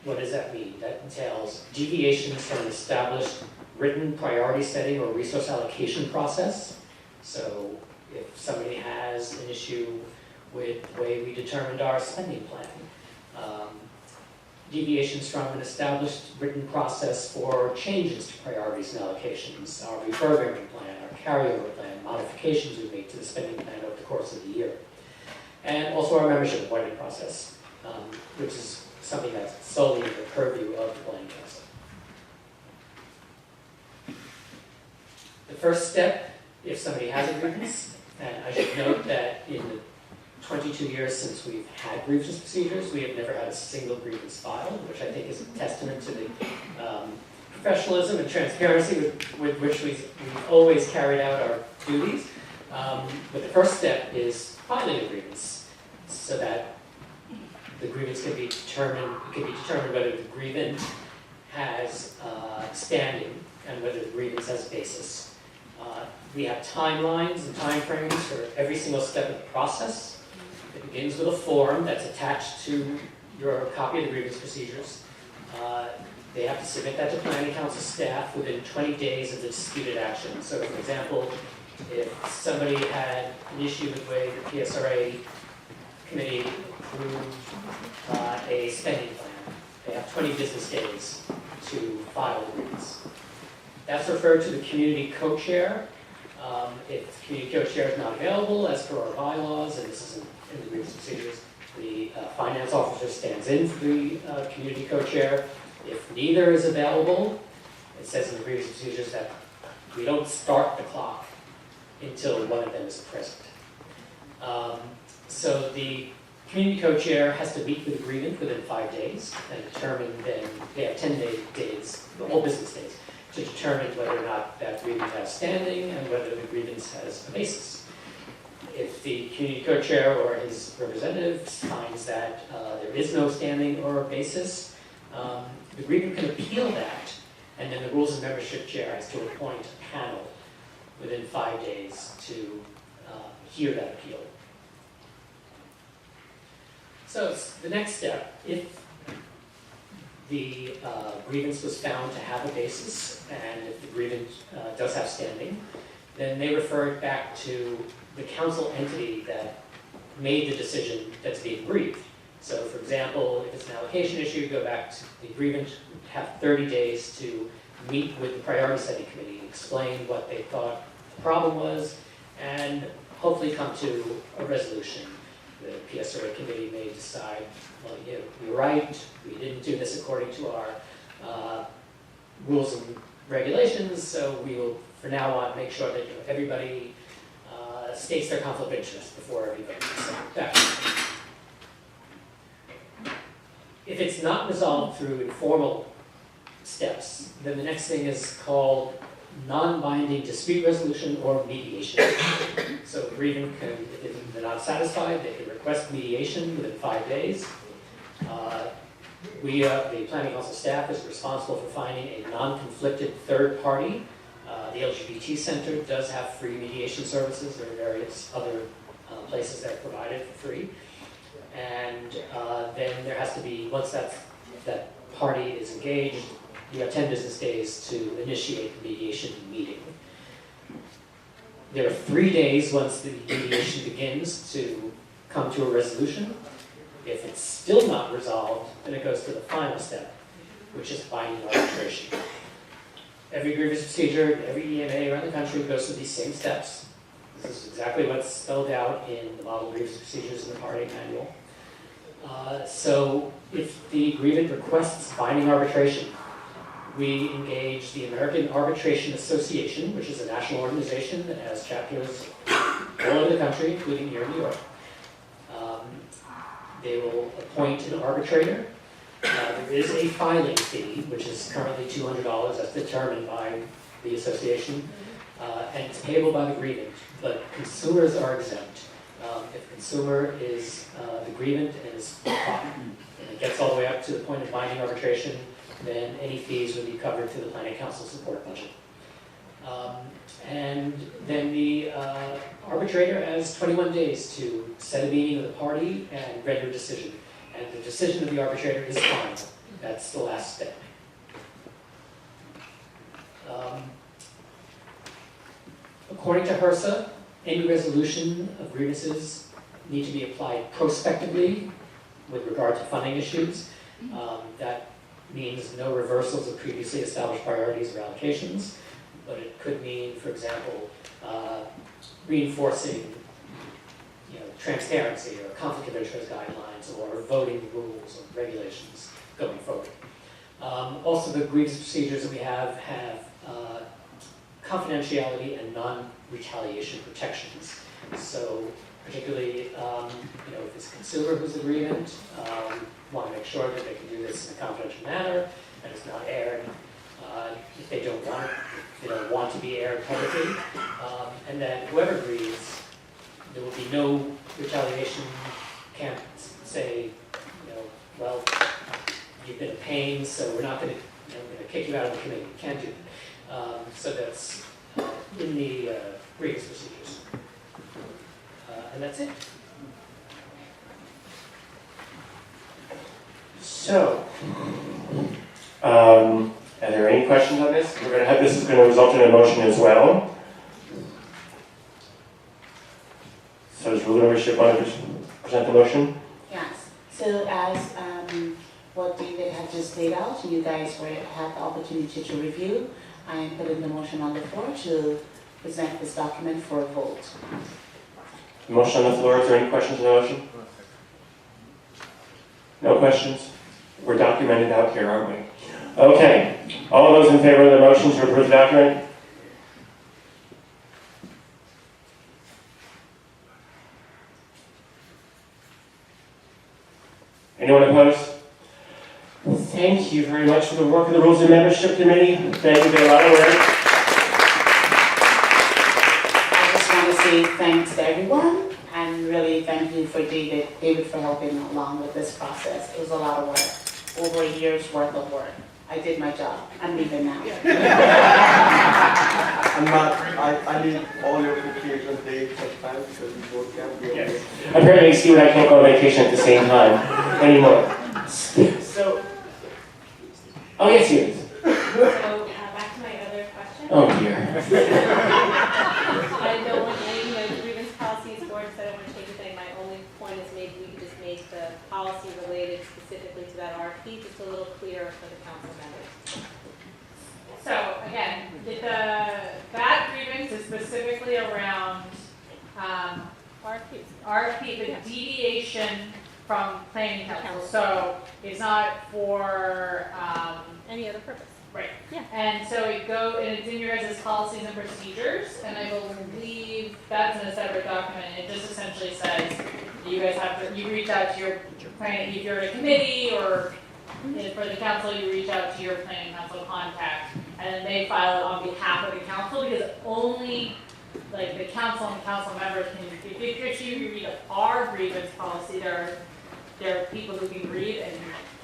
what does that mean? That entails deviations from an established written priority setting or resource allocation process. So if somebody has an issue with the way we determined our spending plan, deviations from an established written process for changes to priorities and allocations, our reprogramming plan, our carryover plan, modifications we make to the spending plan over the course of the year. And also our membership appointment process, which is something that's solely in the purview of the Planning Council. The first step, if somebody has a grievance, and I should note that in the 22 years since we've had grievance procedures, we have never had a single grievance filed, which I think is a testament to the professionalism and transparency with which we've always carried out our duties. But the first step is filing a grievance, so that the grievance can be determined. It can be determined whether the grievant has standing and whether the grievance has a basis. We have timelines and timeframes for every single step of the process. It begins with a form that's attached to your copy of the grievance procedures. They have to submit that to Planning Council staff within 20 days of the disputed action. So, for example, if somebody had an issue with the way the PSRA committee approved a spending plan, they have 20 business days to file a grievance. That's referred to the community co-chair. If the community co-chair is not available, as per our bylaws, and this is in the grievance procedures, the finance officer stands in for the community co-chair. If neither is available, it says in the grievance procedures that we don't start the clock until one of them is present. So the community co-chair has to meet with the grievant within 5 days and determine then, they have 10 days, all business days, to determine whether or not that grievance has standing and whether the grievance has a basis. If the community co-chair or his representative finds that there is no standing or basis, the grievant can appeal that, and then the Rules and Membership Chair has to appoint a panel within 5 days to hear that appeal. So the next step, if the grievance was found to have a basis, and if the grievance does have standing, then they refer it back to the council entity that made the decision that's being grieved. So for example, if it's an allocation issue, you go back to the grievant, have 30 days to meet with the priority setting committee, explain what they thought the problem was, and hopefully come to a resolution. The PSRA committee may decide, well, you're right, we didn't do this according to our rules and regulations, so we will, for now on, make sure that everybody states their conflict of interest before everybody. So if it's not resolved through informal steps, then the next thing is called non-binding dispute resolution or mediation. So the grievant can, if they're not satisfied, they can request mediation within 5 days. The Planning Council staff is responsible for finding a non-conflicted third party. The LGBT Center does have free mediation services. There are various other places that are provided for free. And then there has to be, once that party is engaged, you have 10 business days to initiate the mediation meeting. There are 3 days once the mediation begins to come to a resolution. If it's still not resolved, then it goes to the final step, which is binding arbitration. Every grievance procedure, every EMA around the country goes through these same steps. This is exactly what's spelled out in the model grievance procedures in the Part 8 manual. So if the grievant requests binding arbitration, we engage the American Arbitration Association, which is a national organization that has chapters all over the country, including here in New York. They will appoint an arbitrator. There is a filing fee, which is currently $200, that's determined by the association, and it's payable by the grievant, but consumers are exempt. If the consumer is the grievant and it gets all the way up to the point of binding arbitration, then any fees would be covered through the Planning Council support budget. And then the arbitrator has 21 days to set a meeting of the party and render a decision. And the decision of the arbitrator is final. That's the last step. According to HRSA, any resolution of grievances need to be applied prospectively with regard to funding issues. That means no reversals of previously established priorities or allocations, but it could mean, for example, reinforcing transparency or conflict of interest guidelines or voting rules or regulations going forward. Also, the grievance procedures that we have confidentiality and non-retaliation protections. So particularly, if it's a consumer who's a grievant, want to make sure that they can do this in a confidential manner and it's not aired if they don't want to be aired publicly, and that whoever grieves, there will be no retaliation. Can't say, well, you've been a pain, so we're not going to kick you out of the committee. Can't do that. So that's in the grievance procedures, and that's it. So, are there any questions on this? This is going to result in a motion as well. So does Ruler Membership want to present the motion? Yes. So as what David had just laid out, you guys had the opportunity to review. I am putting the motion on the floor to present this document for a vote. Motion on the floor. Is there any questions on the motion? No questions? We're documented out here, aren't we? Okay. All those in favor of the motion to approve the document? Anyone opposed? Thank you very much for the work of the Rules and Membership Committee. Thank you for a lot of work. I just want to say thanks to everyone, and really thank you for David for helping along with this process. It was a lot of work, over a year's worth of work. I did my job. I'm leaving now. I need all your vacation dates and time because we both can't be away. Apparently, see what I can't go on vacation at the same time anymore. So, Oh, yes, yes. So, back to my other question. Oh, dear. I don't want any, the grievance policy is board, so I don't want to change anything. My only point is maybe we could just make the policy related specifically to that RFP just a little clearer for the council members. So again, that grievance is specifically around RFP, the deviation from planning council. So it's not for any other purpose. Right. Yeah. And so and it's in your guys' policies and procedures, and I believe that's in a separate document. It just essentially says you guys you reach out to your planning, if you're in a committee or for the council, you reach out to your planning council contact, and then they file it on behalf of the council, because only like the council and council members can, if you read our grievance policy, there are people who can read, and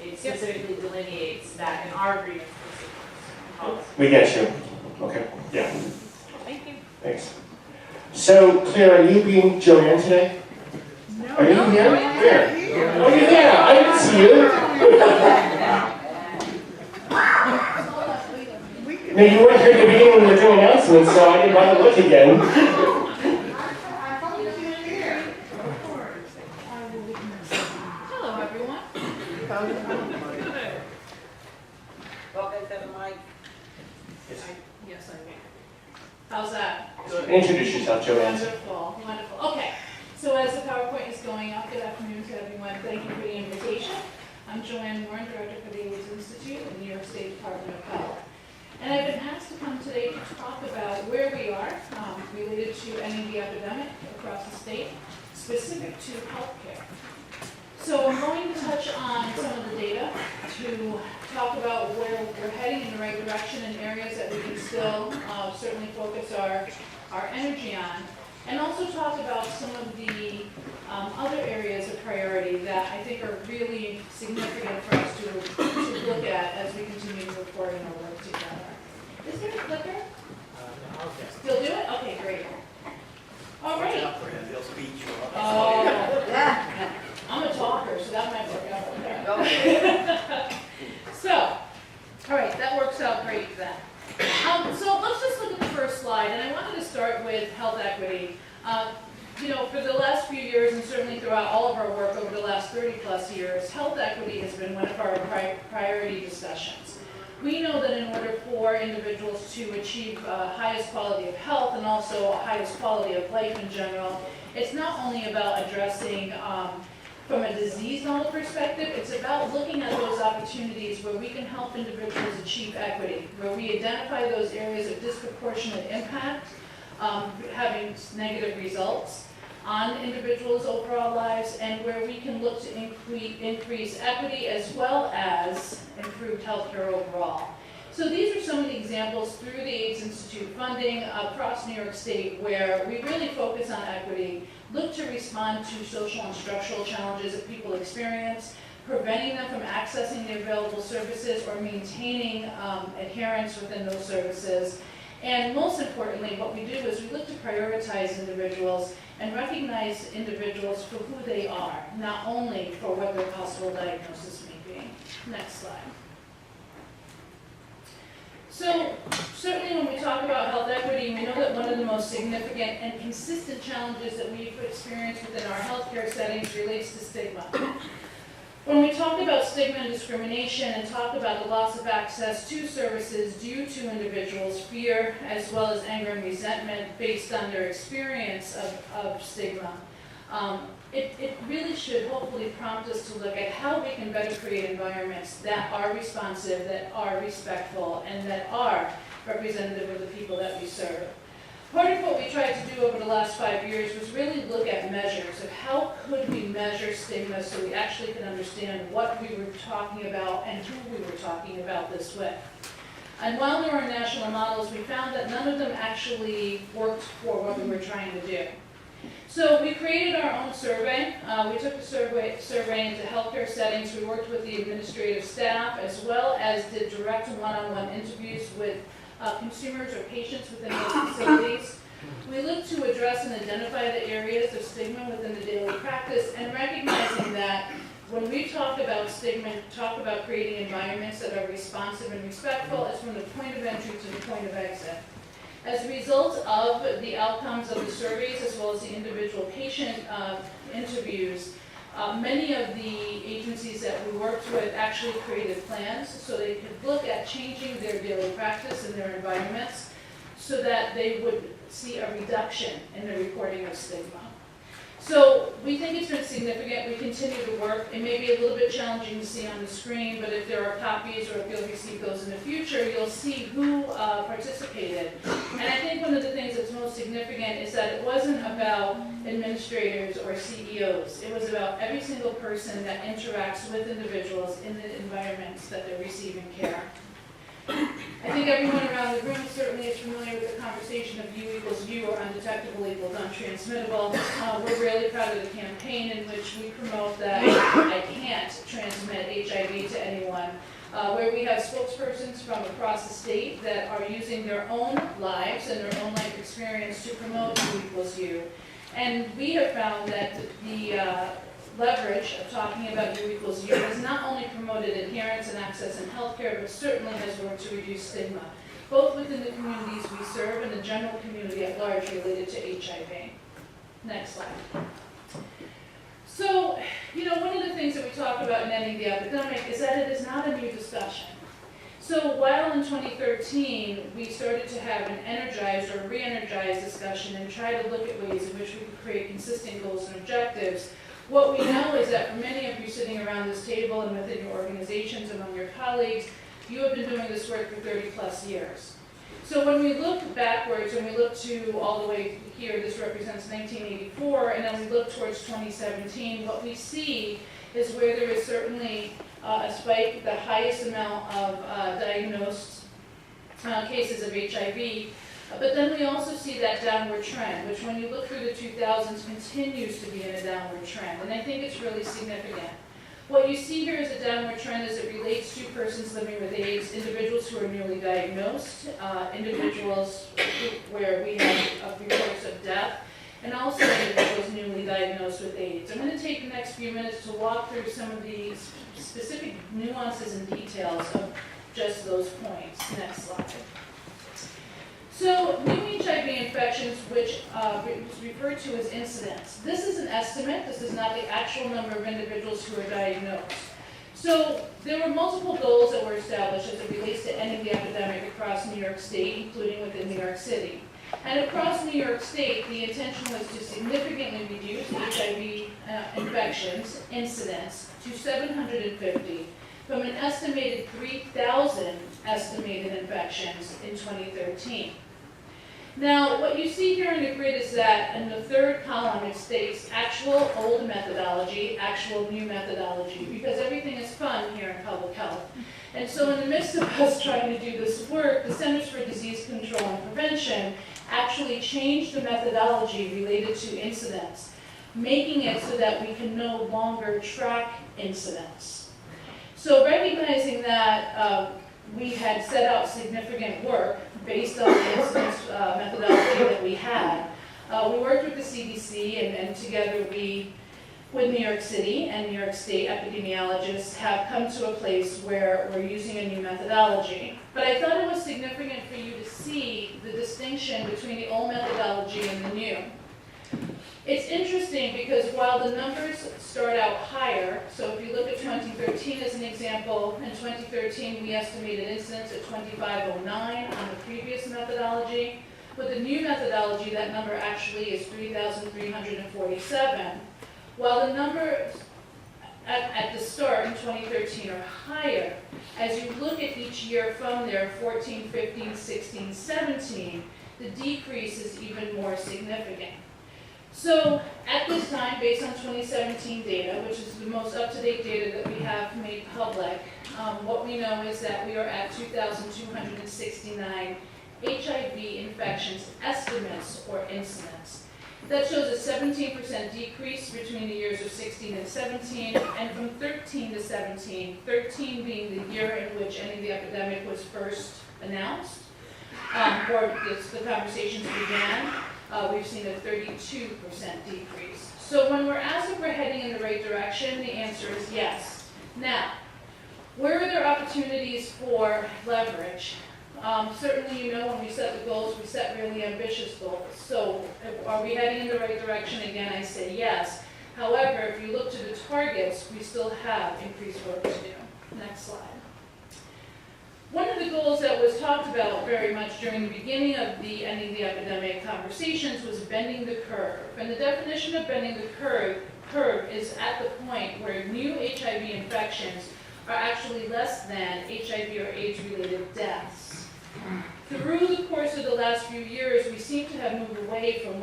it specifically delineates that in our grievance policy. We get you. Okay, yeah. Thank you. Thanks. So, Claire, are you being Joanne today? No. Are you here? Where? Oh, you're there. I didn't see you. No, you weren't here at the beginning when we were doing announcements, so I didn't bother to look again. Hello, everyone. Welcome to the mic. Yes, I am. How's that? Introduce yourself, Joanne. Wonderful, wonderful. Okay, so as the PowerPoint is going up, good afternoon to everyone. Thank you for the invitation. I'm Joanne Warren, Director for the AIDS Institute in the New York State Department of Health. And I've been asked to come today to talk about where we are related to ending the epidemic across the state, specific to healthcare. So I'm going to touch on some of the data to talk about where we're heading in the right direction in areas that we can still certainly focus our energy on, and also talk about some of the other areas of priority that I think are really significant for us to look at as we continue to move forward in our work together. Is there a clicker? Still do it? Okay, great. All right. Oh, yeah. I'm a talker, so that might work out okay. So, all right, that works out great then. So let's just look at the first slide, and I wanted to start with health equity. For the last few years, and certainly throughout all of our work over the last 30 plus years, health equity has been one of our priority discussions. We know that in order for individuals to achieve highest quality of health and also highest quality of life in general, it's not only about addressing from a disease model perspective, it's about looking at those opportunities where we can help individuals achieve equity, where we identify those areas of disproportionate impact, having negative results on individuals' overall lives, and where we can look to increase equity as well as improved healthcare overall. So these are some of the examples through the AIDS Institute funding across New York State where we really focus on equity, look to respond to social and structural challenges that people experience, preventing them from accessing the available services or maintaining adherence within those services. And most importantly, what we do is we look to prioritize individuals and recognize individuals for who they are, not only for what their possible diagnosis may be. Next slide. So certainly when we talk about health equity, we know that one of the most significant and consistent challenges that we've experienced within our healthcare settings relates to stigma. When we talk about stigma and discrimination and talk about the loss of access to services due to individuals' fear as well as anger and resentment based on their experience of stigma, it really should hopefully prompt us to look at how we can better create environments that are responsive, that are respectful, and that are representative of the people that we serve. Part of what we tried to do over the last 5 years was really look at measures of how could we measure stigma so we actually could understand what we were talking about and who we were talking about this with. And while there were national models, we found that none of them actually worked for what we were trying to do. So we created our own survey. We took the survey into healthcare settings. We worked with the administrative staff as well as did direct one-on-one interviews with consumers or patients within those facilities. We look to address and identify the areas of stigma within the daily practice and recognizing that when we talk about stigma, talk about creating environments that are responsive and respectful, it's from the point of entry to the point of exit. As a result of the outcomes of the surveys as well as the individual patient interviews, many of the agencies that we worked with actually created plans so they could look at changing their daily practice and their environments so that they would see a reduction in the reporting of stigma. So we think it's been significant. We continue to work. It may be a little bit challenging to see on the screen, but if there are copies or if you'll receive those in the future, you'll see who participated. And I think one of the things that's most significant is that it wasn't about administrators or CEOs. It was about every single person that interacts with individuals in the environments that they're receiving care. I think everyone around the room certainly is familiar with the conversation of U equals U or undetectable equals untransmittable. We're really proud of the campaign in which we promote that I can't transmit HIV to anyone, where we have spokespersons from across the state that are using their own lives and their own life experience to promote U equals U. And we have found that the leverage of talking about U equals U has not only promoted adherence and access in healthcare, but certainly has worked to reduce stigma, both within the communities we serve and the general community at large related to HIV. Next slide. So, one of the things that we talk about in ending the epidemic is that it is not a new discussion. So while in 2013 we started to have an energized or re-energized discussion and try to look at ways in which we could create consistent goals and objectives, what we know is that for many of you sitting around this table and within your organizations, among your colleagues, you have been doing this work for 30 plus years. So when we look backwards and we look to all the way here, this represents 1984, and then we look towards 2017, what we see is where there is certainly a spike, the highest amount of diagnosed cases of HIV. But then we also see that downward trend, which when you look through the 2000s continues to be in a downward trend. And I think it's really significant. What you see here is a downward trend as it relates to persons living with AIDS, individuals who are newly diagnosed, individuals where we have reports of death, and also individuals newly diagnosed with AIDS. I'm going to take the next few minutes to walk through some of the specific nuances and details of just those points. Next slide. So, new HIV infections, which is referred to as incidence. This is an estimate. This is not the actual number of individuals who are diagnosed. So, there were multiple goals that were established as it relates to ending the epidemic across New York State, including within New York City. And across New York State, the intention was to significantly reduce HIV infections, incidence, to 750 from an estimated 3,000 estimated infections in 2013. Now, what you see here in the grid is that in the third column it states actual old methodology, actual new methodology, because everything is fun here in public health. And so in the midst of us trying to do this work, the Centers for Disease Control and Prevention actually changed the methodology related to incidence, making it so that we can no longer track incidence. So recognizing that we had set out significant work based on the incidence methodology that we had, we worked with the CDC and together we, with New York City and New York State epidemiologists, have come to a place where we're using a new methodology. But I thought it was significant for you to see the distinction between the old methodology and the new. It's interesting because while the numbers start out higher, so if you look at 2013 as an example, in 2013 we estimated incidence at 2,509 on the previous methodology. With the new methodology, that number actually is 3,347. While the numbers at the start in 2013 are higher, as you look at each year from there, 14, 15, 16, 17, the decrease is even more significant. So at this time, based on 2017 data, which is the most up-to-date data that we have made public, what we know is that we are at 2,269 HIV infections estimates or incidents. That shows a 17% decrease between the years of 16 and 17, and from 13 to 17, 13 being the year in which any of the epidemic was first announced, or the conversations began, we've seen a 32% decrease. So when we're asked if we're heading in the right direction, the answer is yes. Now, where are there opportunities for leverage? Certainly, you know, when we set the goals, we set really ambitious goals. So are we heading in the right direction? Again, I say yes. However, if you look to the targets, we still have increased work to do. Next slide. One of the goals that was talked about very much during the beginning of the ending the epidemic conversations was bending the curve. And the definition of bending the curve is at the point where new HIV infections are actually less than HIV or AIDS-related deaths. Through the course of the last few years, we seem to have moved away from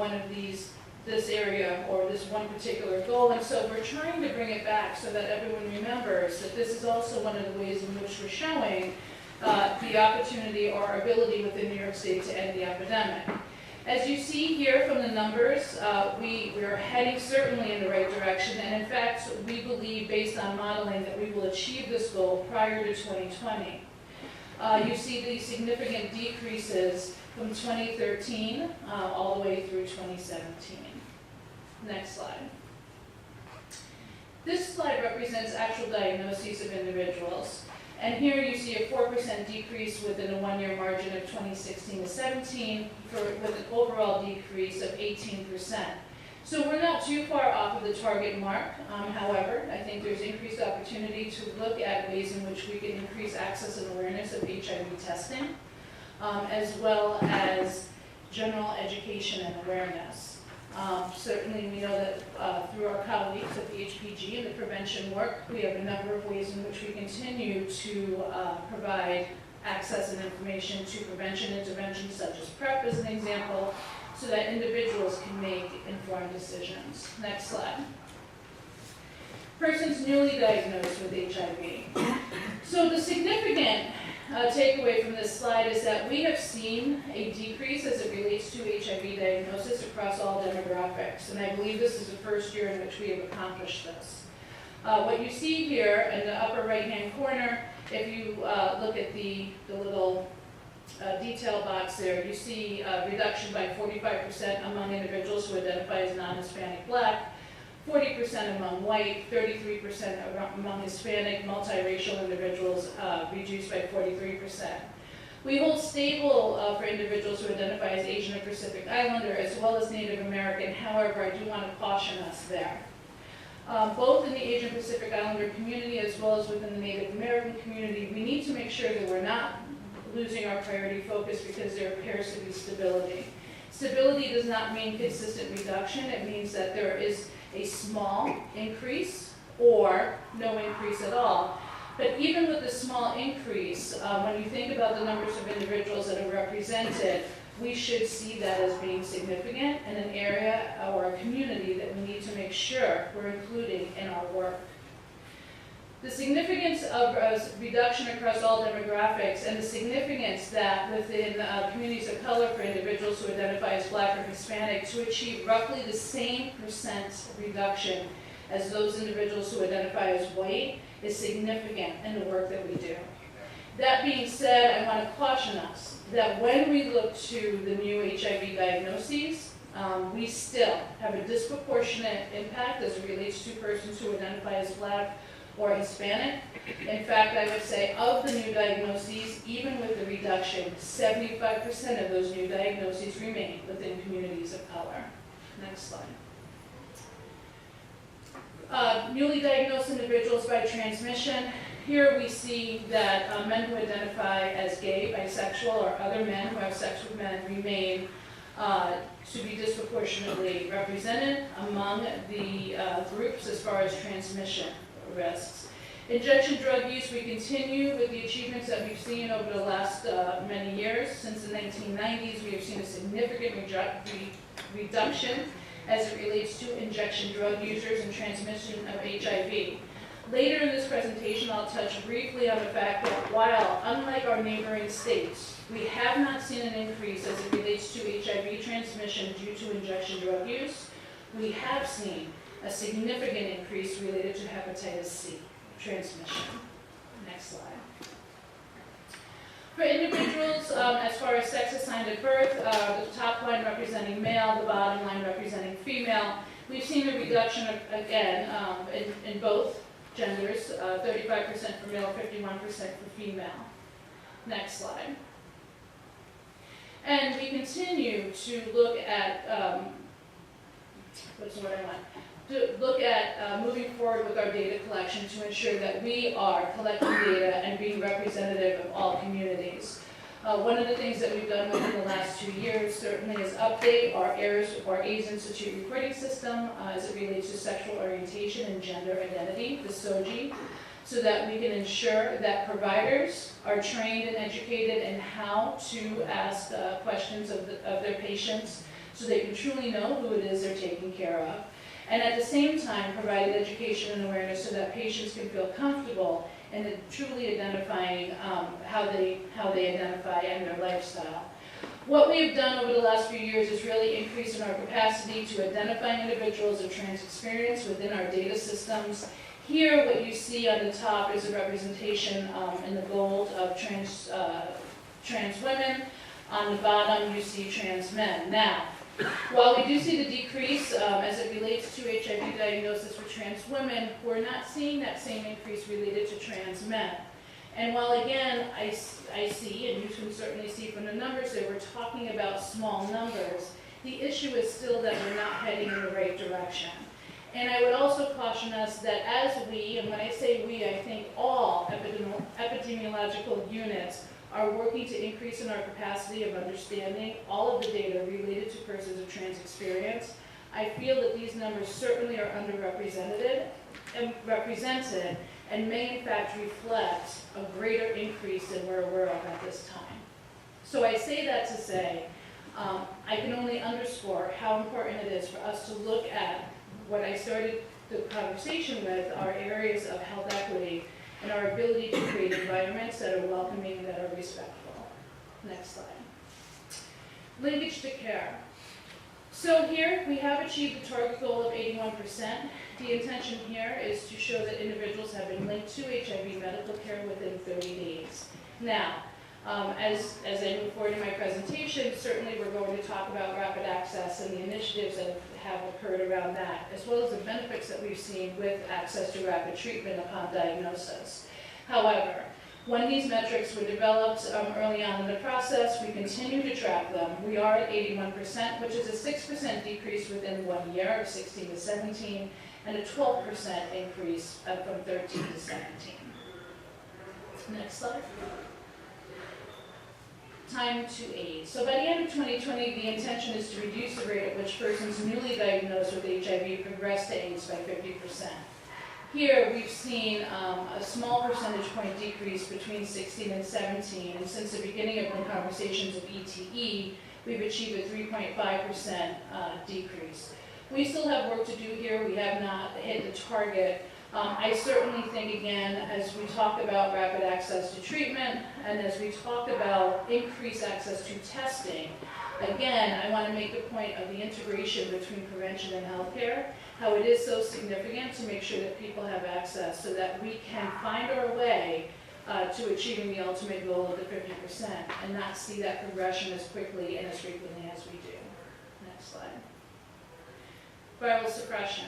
this area or this one particular goal, and so we're trying to bring it back so that everyone remembers that this is also one of the ways in which we're showing the opportunity or ability within New York State to end the epidemic. As you see here from the numbers, we are heading certainly in the right direction, and in fact, we believe based on modeling that we will achieve this goal prior to 2020. You see the significant decreases from 2013 all the way through 2017. Next slide. This slide represents actual diagnoses of individuals. And here you see a 4% decrease within a one-year margin of 2016 to 17 with an overall decrease of 18%. So we're not too far off of the target mark. However, I think there's increased opportunity to look at ways in which we can increase access and awareness of HIV testing, as well as general education and awareness. Certainly we know that through our colleagues at the HPG and the prevention work, we have a number of ways in which we continue to provide access and information to prevention interventions such as PrEP as an example, so that individuals can make informed decisions. Next slide. Persons newly diagnosed with HIV. So the significant takeaway from this slide is that we have seen a decrease as it relates to HIV diagnosis across all demographics, and I believe this is the first year in which we have accomplished this. What you see here in the upper right-hand corner, if you look at the little detail box there, you see a reduction by 45% among individuals who identify as non-Hispanic Black, 40% among white, 33% among Hispanic, multiracial individuals, reduced by 43%. We hold stable for individuals who identify as Asian or Pacific Islander, as well as Native American. However, I do want to caution us there. Both in the Asian Pacific Islander community as well as within the Native American community, we need to make sure that we're not losing our priority focus because there appears to be stability. Stability does not mean consistent reduction. It means that there is a small increase or no increase at all. But even with the small increase, when you think about the numbers of individuals that are represented, we should see that as being significant and an area or a community that we need to make sure we're including in our work. The significance of reduction across all demographics and the significance that within communities of color for individuals who identify as Black or Hispanic to achieve roughly the same percent reduction as those individuals who identify as white is significant in the work that we do. That being said, I want to caution us that when we look to the new HIV diagnoses, we still have a disproportionate impact as it relates to persons who identify as Black or Hispanic. In fact, I would say of the new diagnoses, even with the reduction, 75% of those new diagnoses remain within communities of color. Next slide. Newly diagnosed individuals by transmission. Here we see that men who identify as gay, bisexual, or other men who have sex with men remain to be disproportionately represented among the groups as far as transmission risks. Injection drug use, we continue with the achievements that we've seen over the last many years. Since the 1990s, we have seen a significant reduction as it relates to injection drug users and transmission of HIV. Later in this presentation, I'll touch briefly on the fact that while, unlike our neighboring states, we have not seen an increase as it relates to HIV transmission due to injection drug use, we have seen a significant increase related to hepatitis C transmission. Next slide. For individuals, as far as sex assigned at birth, the top line representing male, the bottom line representing female, we've seen a reduction again in both genders, 35% for male, 51% for female. Next slide. And we continue to look at, what's the word I want? To look at moving forward with our data collection to ensure that we are collecting data and being representative of all communities. One of the things that we've done within the last 2 years certainly is update our AIDS Institute reporting system as it relates to sexual orientation and gender identity, the SOGI, so that we can ensure that providers are trained and educated in how to ask questions of their patients so they can truly know who it is they're taking care of. And at the same time, provided education and awareness so that patients can feel comfortable in truly identifying how they identify and their lifestyle. What we have done over the last few years is really increase in our capacity to identify individuals of trans experience within our data systems. Here, what you see on the top is a representation in the gold of trans women. On the bottom, you see trans men. Now, while we do see the decrease as it relates to HIV diagnosis for trans women, we're not seeing that same increase related to trans men. And while again, I see, and you can certainly see from the numbers that we're talking about small numbers, the issue is still that we're not heading in the right direction. And I would also caution us that as we, and when I say we, I think all epidemiological units are working to increase in our capacity of understanding all of the data related to persons of trans experience. I feel that these numbers certainly are underrepresented and may in fact reflect a greater increase than we're aware of at this time. So I say that to say, I can only underscore how important it is for us to look at what I started the conversation with, our areas of health equity and our ability to create environments that are welcoming and that are respectful. Next slide. Linkage to care. So here we have achieved the target goal of 81%. The intention here is to show that individuals have been linked to HIV medical care within 30 days. Now, as I move forward in my presentation, certainly we're going to talk about rapid access and the initiatives that have occurred around that, as well as the benefits that we've seen with access to rapid treatment upon diagnosis. However, when these metrics were developed early on in the process, we continue to track them. We are at 81%, which is a 6% decrease within 1 year of 16 to 17, and a 12% increase from 13 to 17. Next slide. Time to AIDS. So by the end of 2020, the intention is to reduce the rate at which persons newly diagnosed with HIV progress to AIDS by 50%. Here we've seen a small percentage point decrease between 16 and 17, and since the beginning of the conversations of ETE, we've achieved a 3.5% decrease. We still have work to do here. We have not hit the target. I certainly think, again, as we talk about rapid access to treatment and as we talk about increased access to testing, again, I want to make the point of the integration between prevention and healthcare, how it is so significant to make sure that people have access so that we can find our way to achieving the ultimate goal of the 50% and not see that progression as quickly and as frequently as we do. Next slide. Viral suppression.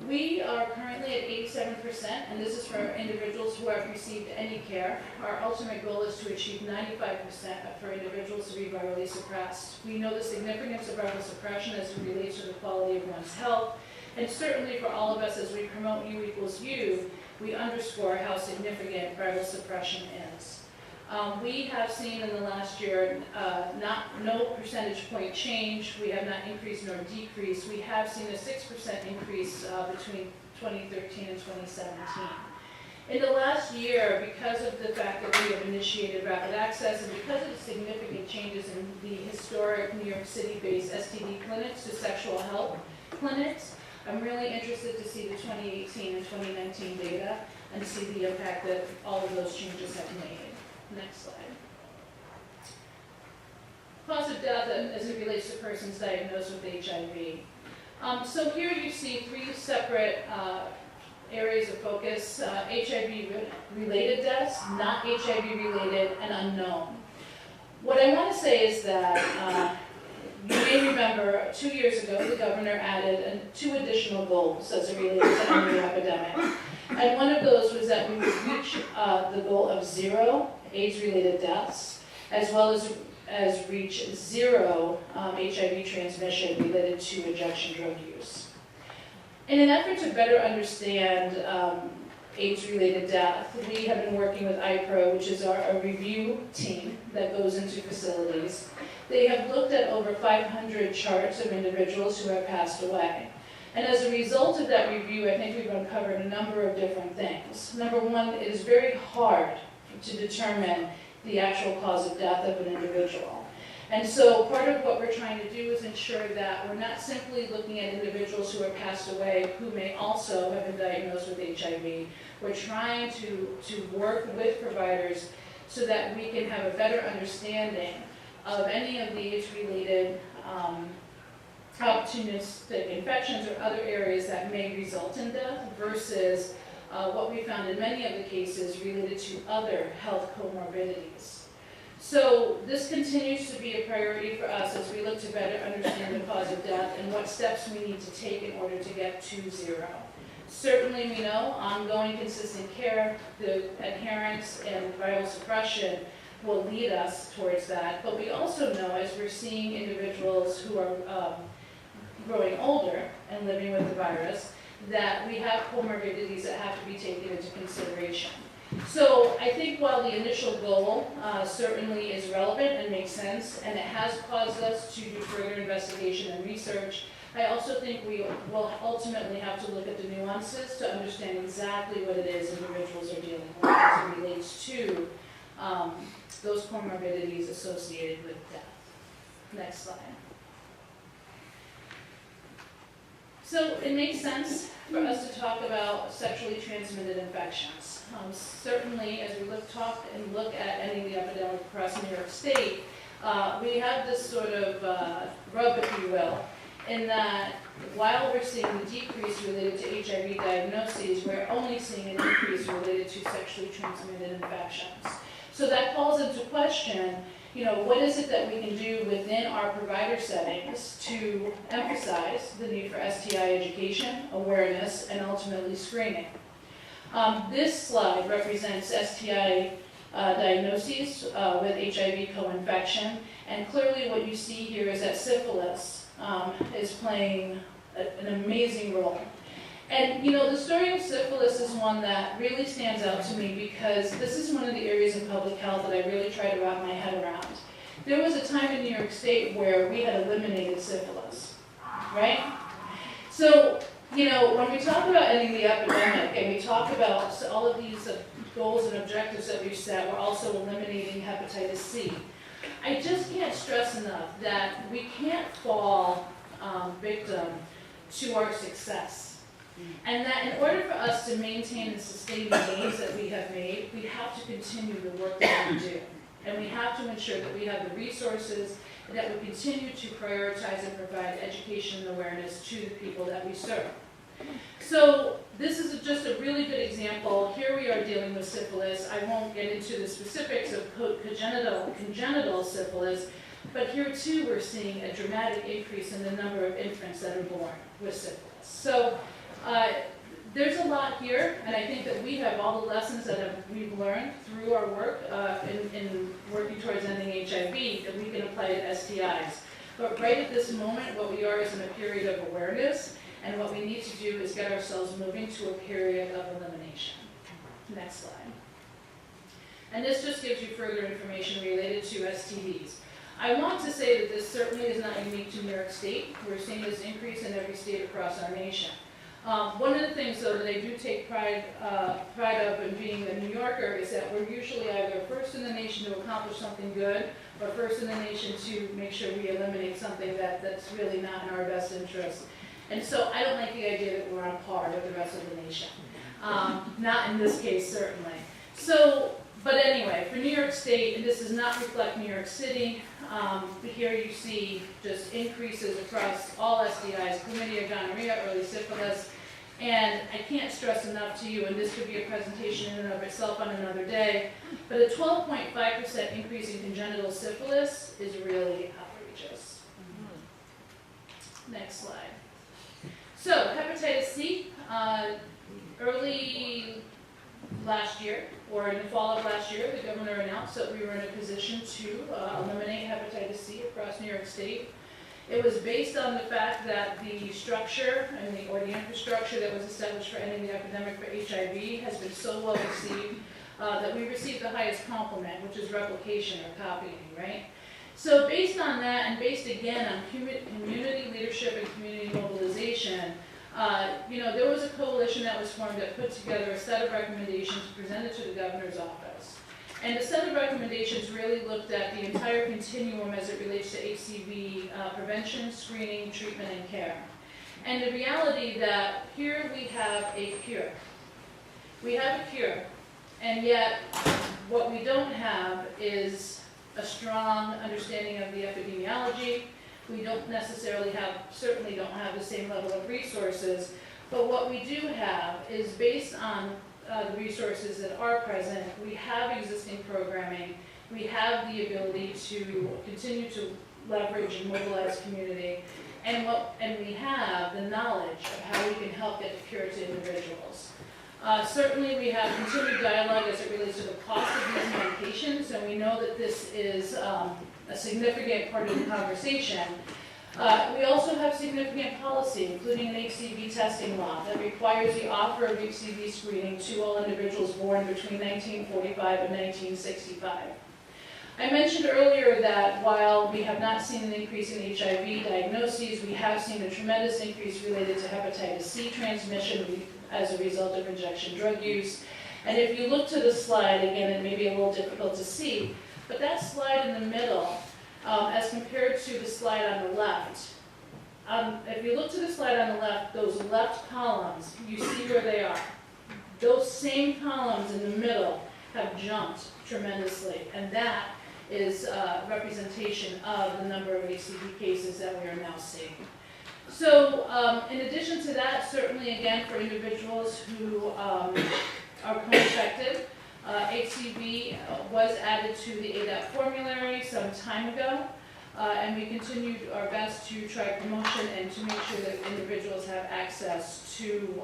We are currently at 87%, and this is for individuals who have received any care. Our ultimate goal is to achieve 95% for individuals to be virally suppressed. We know the significance of viral suppression as it relates to the quality of one's health, and certainly for all of us as we promote U equals U, we underscore how significant viral suppression is. We have seen in the last year no percentage point change. We have not increased nor decreased. We have seen a 6% increase between 2013 and 2017. In the last year, because of the fact that we have initiated rapid access and because of the significant changes in the historic New York City-based STD clinics to sexual health clinics, I'm really interested to see the 2018 and 2019 data and to see the impact that all of those changes have made. Next slide. Cause of death as it relates to persons diagnosed with HIV. So here you see three separate areas of focus: HIV-related deaths, not HIV-related, and unknown. What I want to say is that you may remember 2 years ago the governor added 2 additional goals as it relates to ending the epidemic. And one of those was that we would reach the goal of 0 AIDS-related deaths, as well as reach 0 HIV transmission related to injection drug use. In an effort to better understand AIDS-related death, we have been working with IPRO, which is a review team that goes into facilities. They have looked at over 500 charts of individuals who have passed away. And as a result of that review, I think we've uncovered a number of different things. Number one, it is very hard to determine the actual cause of death of an individual. And so part of what we're trying to do is ensure that we're not simply looking at individuals who have passed away who may also have been diagnosed with HIV. We're trying to work with providers so that we can have a better understanding of any of the AIDS-related opportunistic infections or other areas that may result in death versus what we found in many of the cases related to other health comorbidities. So this continues to be a priority for us as we look to better understand the cause of death and what steps we need to take in order to get to 0. Certainly we know ongoing consistent care, the adherence and viral suppression will lead us towards that, but we also know as we're seeing individuals who are growing older and living with the virus, that we have comorbidities that have to be taken into consideration. So I think while the initial goal certainly is relevant and makes sense, and it has caused us to do further investigation and research, I also think we will ultimately have to look at the nuances to understand exactly what it is individuals are dealing with as it relates to those comorbidities associated with death. Next slide. So it makes sense for us to talk about sexually transmitted infections. Certainly, as we look at ending the epidemic across New York State, we have this sort of rub, if you will, in that while we're seeing the decrease related to HIV diagnoses, we're only seeing an increase related to sexually transmitted infections. So that calls into question, what is it that we can do within our provider settings to emphasize the need for STI education, awareness, and ultimately screening. This slide represents STI diagnoses with HIV co-infection, and clearly what you see here is that syphilis is playing an amazing role. And the story of syphilis is one that really stands out to me because this is one of the areas of public health that I really try to wrap my head around. There was a time in New York State where we had eliminated syphilis, right? So, when we talk about ending the epidemic and we talk about all of these goals and objectives that we've set, we're also eliminating hepatitis C. I just can't stress enough that we can't fall victim to our success. And that in order for us to maintain and sustain the gains that we have made, we have to continue the work that we do. And we have to ensure that we have the resources and that we continue to prioritize and provide education and awareness to the people that we serve. So this is just a really good example. Here we are dealing with syphilis. I won't get into the specifics of congenital syphilis, but here too we're seeing a dramatic increase in the number of infants that are born with syphilis. So there's a lot here, and I think that we have all the lessons that we've learned through our work in working towards ending HIV that we can apply to STIs. But right at this moment, what we are is in a period of awareness, and what we need to do is get ourselves moving to a period of elimination. Next slide. And this just gives you further information related to STDs. I want to say that this certainly is not unique to New York State. We're seeing this increase in every state across our nation. One of the things, though, that I do take pride of in being a New Yorker is that we're usually either first in the nation to accomplish something good, or first in the nation to make sure we eliminate something that's really not in our best interest. And so I don't like the idea that we're on par with the rest of the nation. Not in this case, certainly. So, but anyway, for New York State, and this does not reflect New York City, here you see just increases across all STIs, chlamydia, gonorrhea, early syphilis, and I can't stress enough to you, and this could be a presentation in and of itself on another day, but a 12.5% increase in congenital syphilis is really outrageous. Next slide. So, hepatitis C, early last year, or in the fall of last year, the governor announced that we were in a position to eliminate hepatitis C across New York State. It was based on the fact that the structure or the infrastructure that was established for ending the epidemic for HIV has been so well received that we received the highest compliment, which is replication or copying, right? So based on that, and based again on community leadership and community mobilization, there was a coalition that was formed that put together a set of recommendations presented to the governor's office. And the set of recommendations really looked at the entire continuum as it relates to HCV prevention, screening, treatment, and care. And the reality that here we have a cure. We have a cure, and yet what we don't have is a strong understanding of the epidemiology. We don't necessarily certainly don't have the same level of resources, but what we do have is based on the resources that are present, we have existing programming, we have the ability to continue to leverage and mobilize community, and we have the knowledge of how we can help get the cure to individuals. Certainly we have continued dialogue as it relates to the cost of these medications, and we know that this is a significant part of the conversation. We also have significant policy, including an HCV testing law that requires the offer of HCV screening to all individuals born between 1945 and 1965. I mentioned earlier that while we have not seen an increase in HIV diagnoses, we have seen a tremendous increase related to hepatitis C transmission as a result of injection drug use. And if you look to the slide, again, it may be a little difficult to see, but that slide in the middle, as compared to the slide on the left, if you look to the slide on the left, those left columns, you see where they are. Those same columns in the middle have jumped tremendously, and that is representation of the number of HCV cases that we are now seeing. So in addition to that, certainly again for individuals who are co-infected, HCV was added to the ADAP formulary some time ago, and we continued our best to try promotion and to make sure that individuals have access to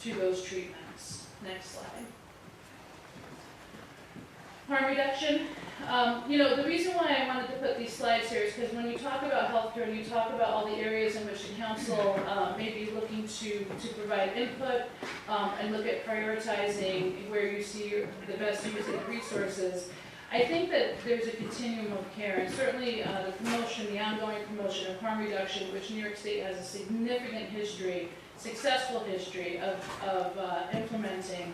those treatments. Next slide. Harm reduction. The reason why I wanted to put these slides here is because when you talk about healthcare and you talk about all the areas in which the council may be looking to provide input and look at prioritizing where you see the best use of resources, I think that there's a continuum of care, and certainly the promotion, the ongoing promotion of harm reduction, which New York State has a significant history, successful history of implementing,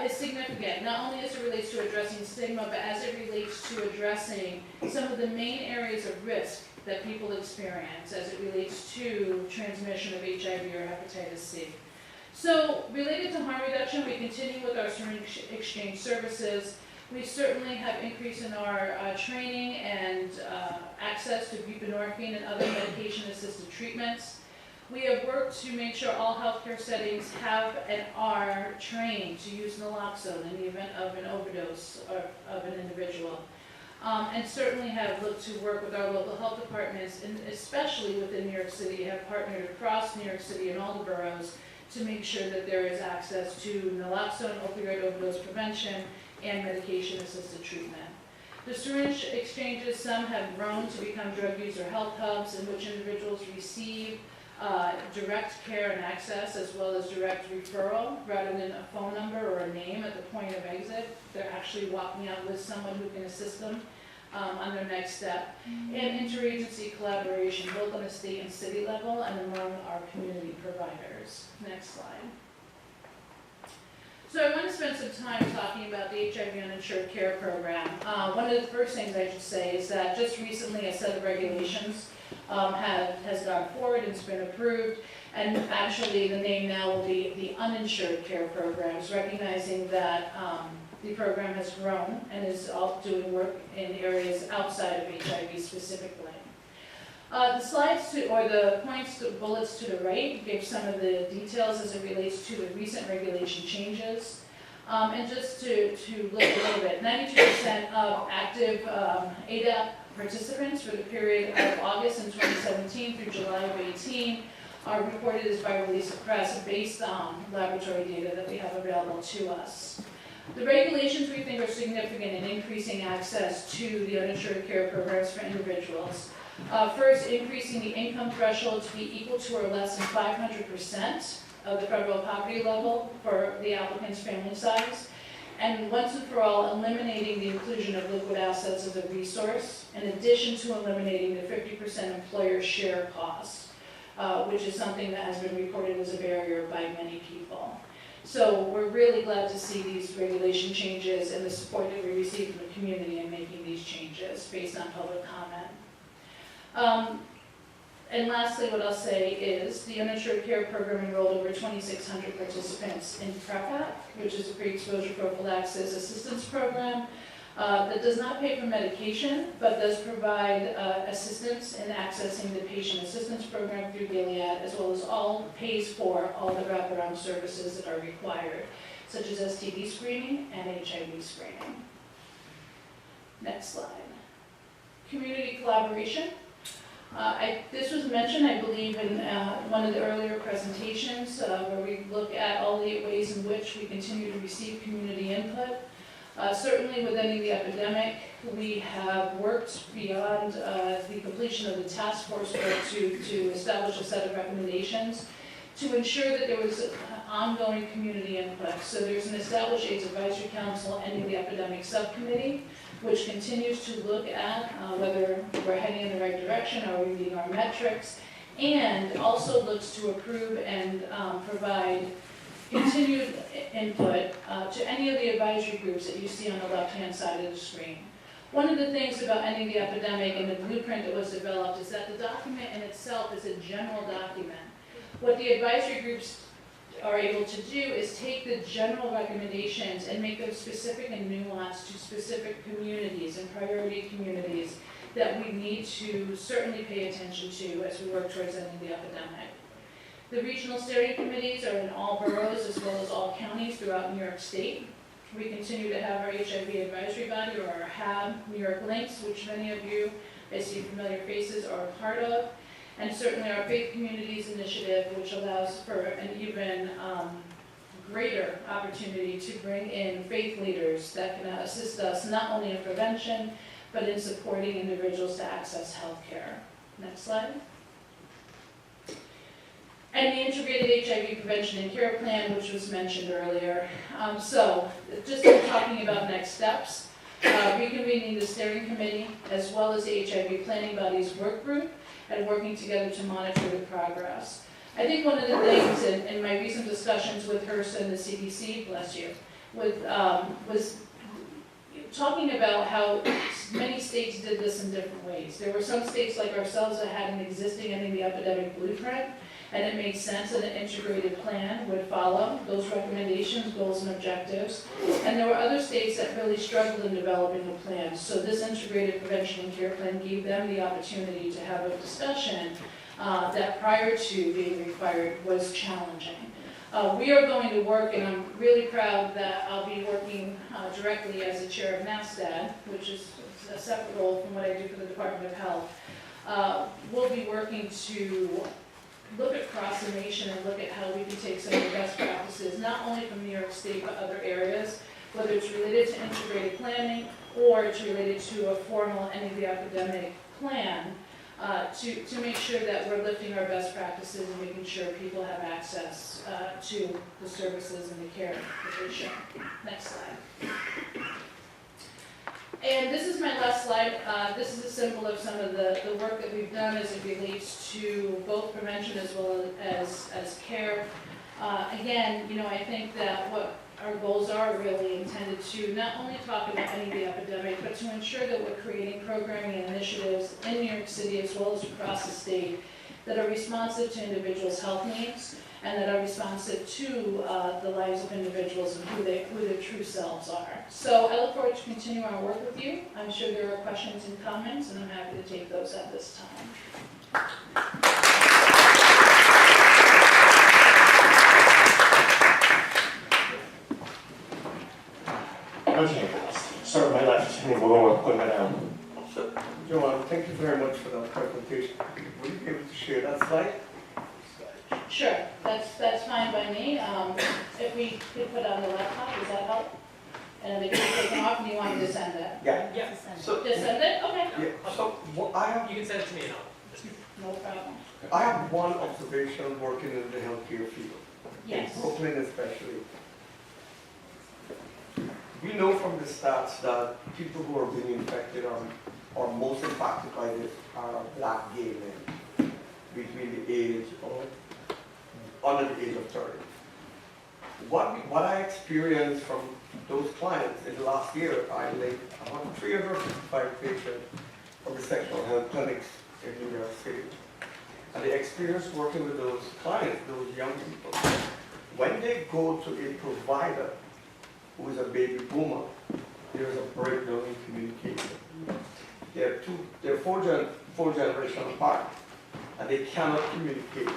is significant, not only as it relates to addressing stigma, but as it relates to addressing some of the main areas of risk that people experience as it relates to transmission of HIV or hepatitis C. So, related to harm reduction, we continue with our syringe exchange services. We certainly have increased in our training and access to buprenorphine and other medication-assisted treatments. We have worked to make sure all healthcare settings have and are trained to use naloxone in the event of an overdose of an individual. And certainly have looked to work with our local health departments, and especially within New York City, have partnered across New York City and all the boroughs to make sure that there is access to naloxone, opioid overdose prevention, and medication-assisted treatment. The syringe exchanges, some have grown to become drug user health hubs in which individuals receive direct care and access, as well as direct referral, rather than a phone number or a name at the point of exit. They're actually walking out with someone who can assist them on their next step, and interagency collaboration, both on the state and city level and among our community providers. Next slide. So I want to spend some time talking about the HIV uninsured care program. One of the first things I should say is that just recently a set of regulations has gone forward and it's been approved, and actually the name now will be the uninsured care programs, recognizing that the program has grown and is all doing work in areas outside of HIV specifically. The slides or the bullets to the right give some of the details as it relates to the recent regulation changes. And just to look a little bit, 92% of active ADAP participants for the period of August in 2017 through July of 18 are reported as by release of press based on laboratory data that we have available to us. The regulations we think are significant in increasing access to the uninsured care programs for individuals. First, increasing the income threshold to be equal to or less than 500% of the federal poverty level for the applicant's family size. And once and for all, eliminating the inclusion of liquid assets as a resource, in addition to eliminating the 50% employer share cost, which is something that has been reported as a barrier by many people. So we're really glad to see these regulation changes and the support that we receive from the community in making these changes based on public comment. And lastly, what I'll say is the uninsured care program enrolled over 2,600 participants in PrEP, which is a pre-exposure prophylaxis assistance program that does not pay for medication, but does provide assistance in accessing the patient assistance program through Gilead, as well as pays for all the wraparound services that are required, such as STD screening and HIV screening. Next slide. Community collaboration. This was mentioned, I believe, in one of the earlier presentations, where we look at all the ways in which we continue to receive community input. Certainly with ending the epidemic, we have worked beyond the completion of the task force work to establish a set of recommendations to ensure that there was ongoing community input. So there's an established AIDS Advisory Council ending the epidemic subcommittee, which continues to look at whether we're heading in the right direction, are we meeting our metrics, and also looks to approve and provide continued input to any of the advisory groups that you see on the left-hand side of the screen. One of the things about ending the epidemic and the blueprint that was developed is that the document in itself is a general document. What the advisory groups are able to do is take the general recommendations and make them specific and nuanced to specific communities and priority communities that we need to certainly pay attention to as we work towards ending the epidemic. The regional steering committees are in all boroughs as well as all counties throughout New York State. We continue to have our HIV advisory body, or our HAB, New York Links, which many of you, I see familiar faces, are a part of. And certainly our Faith Communities Initiative, which allows for an even greater opportunity to bring in faith leaders that can assist us not only in prevention, but in supporting individuals to access health care. Next slide. And the Integrated HIV Prevention and Care Plan, which was mentioned earlier. So just talking about next steps, reconvening the steering committee, as well as the HIV Planning Body's work group, and working together to monitor the progress. I think one of the things in my recent discussions with HRSA and the CDC, bless you, was talking about how many states did this in different ways. There were some states like ourselves that had an existing ending the epidemic blueprint, and it made sense that an integrated plan would follow those recommendations, goals, and objectives. And there were other states that really struggled in developing a plan. So this integrated prevention and care plan gave them the opportunity to have a discussion that prior to being required was challenging. We are going to work, and I'm really proud that I'll be working directly as the chair of NASDAD, which is a separate role from what I do for the Department of Health. We'll be working to look across the nation and look at how we can take some of the best practices, not only from New York State, but other areas, whether it's related to integrated planning or it's related to a formal ending the epidemic plan, to make sure that we're lifting our best practices and making sure people have access to the services and the care that they should. Next slide. And this is my last slide. This is a symbol of some of the work that we've done as it relates to both prevention as well as care. Again, I think that what our goals are really intended to not only talk about ending the epidemic, but to ensure that we're creating programming and initiatives in New York City as well as across the state that are responsive to individuals' health needs and that are responsive to the lives of individuals and who their true selves are. So I look forward to continue our work with you. I'm sure there are questions and comments, and I'm happy to take those at this time. Okay, start with my left, and then we'll go with my down. So, Joanne, thank you very much for that presentation. Will you be able to share that slide? Sure, that's fine by me. If we could put on the laptop, does that help? And if it's taken off, do you want me to send it? Yeah. Yeah. So, Just send it? Okay. Yeah. So what I have. You can send it to me and No problem. I have one observation working in the healthcare field. Yes. In Brooklyn especially. We know from the stats that people who are being infected are most impacted by this are black gay men between the age of under the age of 30. What I experienced from those clients in the last year, I laid about 355 patients from the sexual health clinics in New York City. And the experience working with those clients, those young people, when they go to a provider who is a baby boomer, there's a breakdown in communication. They're four generations apart, and they cannot communicate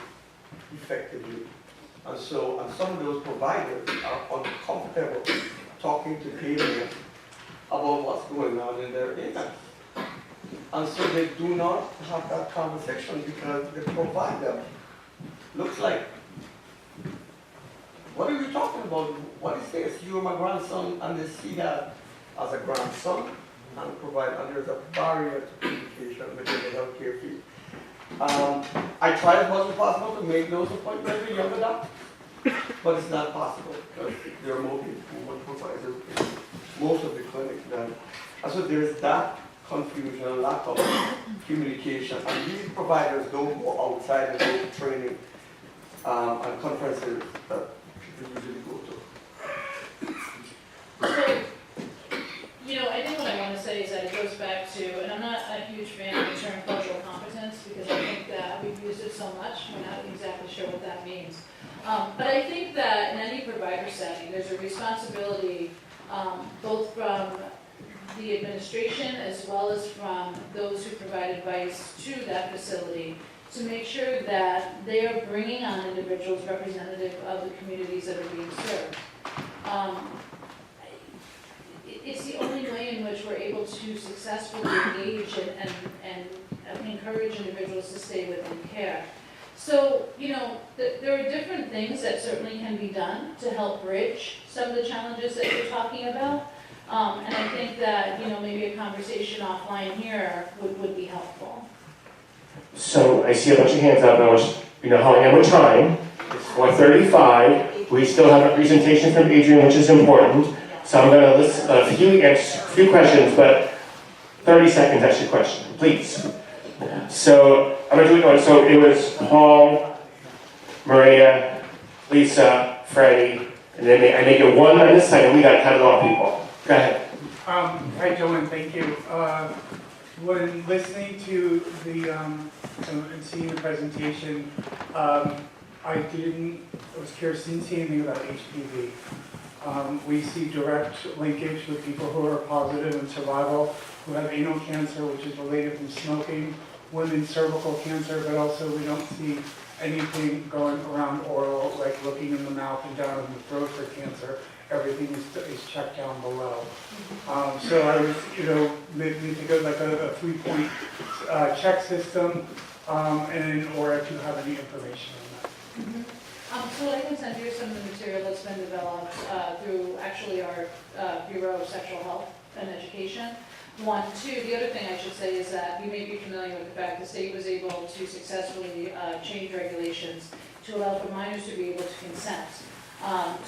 effectively. And so, some of those providers are uncomfortable talking to patients about what's going on in their area. And so they do not have that conversation because the provider looks like, what are you talking about? What is this? You are my grandson, and they see that as a grandson, and there's a barrier to communication within the healthcare field. I try as much as possible to make those appointments with younger doctors, but it's not possible because there are more people who want providers in most of the clinics than. And so there's that confusion and lack of communication. And these providers don't go outside and go to training and conferences that people usually go to. So, I think what I want to say is that it goes back to, and I'm not a huge fan of the term cultural competence because I think that we've used it so much, we're not exactly sure what that means. But I think that in any provider setting, there's a responsibility both from the administration as well as from those who provide advice to that facility to make sure that they are bringing on individuals representative of the communities that are being served. It's the only way in which we're able to successfully engage and encourage individuals to stay within care. So, there are different things that certainly can be done to help bridge some of the challenges that you're talking about. And I think that, maybe a conversation offline here would be helpful. So I see a bunch of hands up, and I was, how I am with time. It's 4:35. We still have a presentation from Adrian, which is important. So I'm going to list a few questions, but 30 seconds, that's your question, please. So I'm going to do it one. So it was Paul, Maria, Lisa, Freddie, and then I make it one on this side, and we got to cut it off, people. Go ahead. Hi, Joanne, thank you. When listening to the and seeing the presentation, I was curious, didn't see anything about HPV. We see direct linkage with people who are positive in survival, who have anal cancer, which is related from smoking, women's cervical cancer, but also we don't see anything going around oral, like looking in the mouth and down in the throat for cancer. Everything is checked down below. So I was, maybe think of like a 3-point check system, or if you have any information on that. Mm-hmm. So what I can send you is some of the material that's been developed through actually our Bureau of Sexual Health and Education. 1, 2, the other thing I should say is that you may be familiar with the fact the state was able to successfully change regulations to allow for minors to be able to consent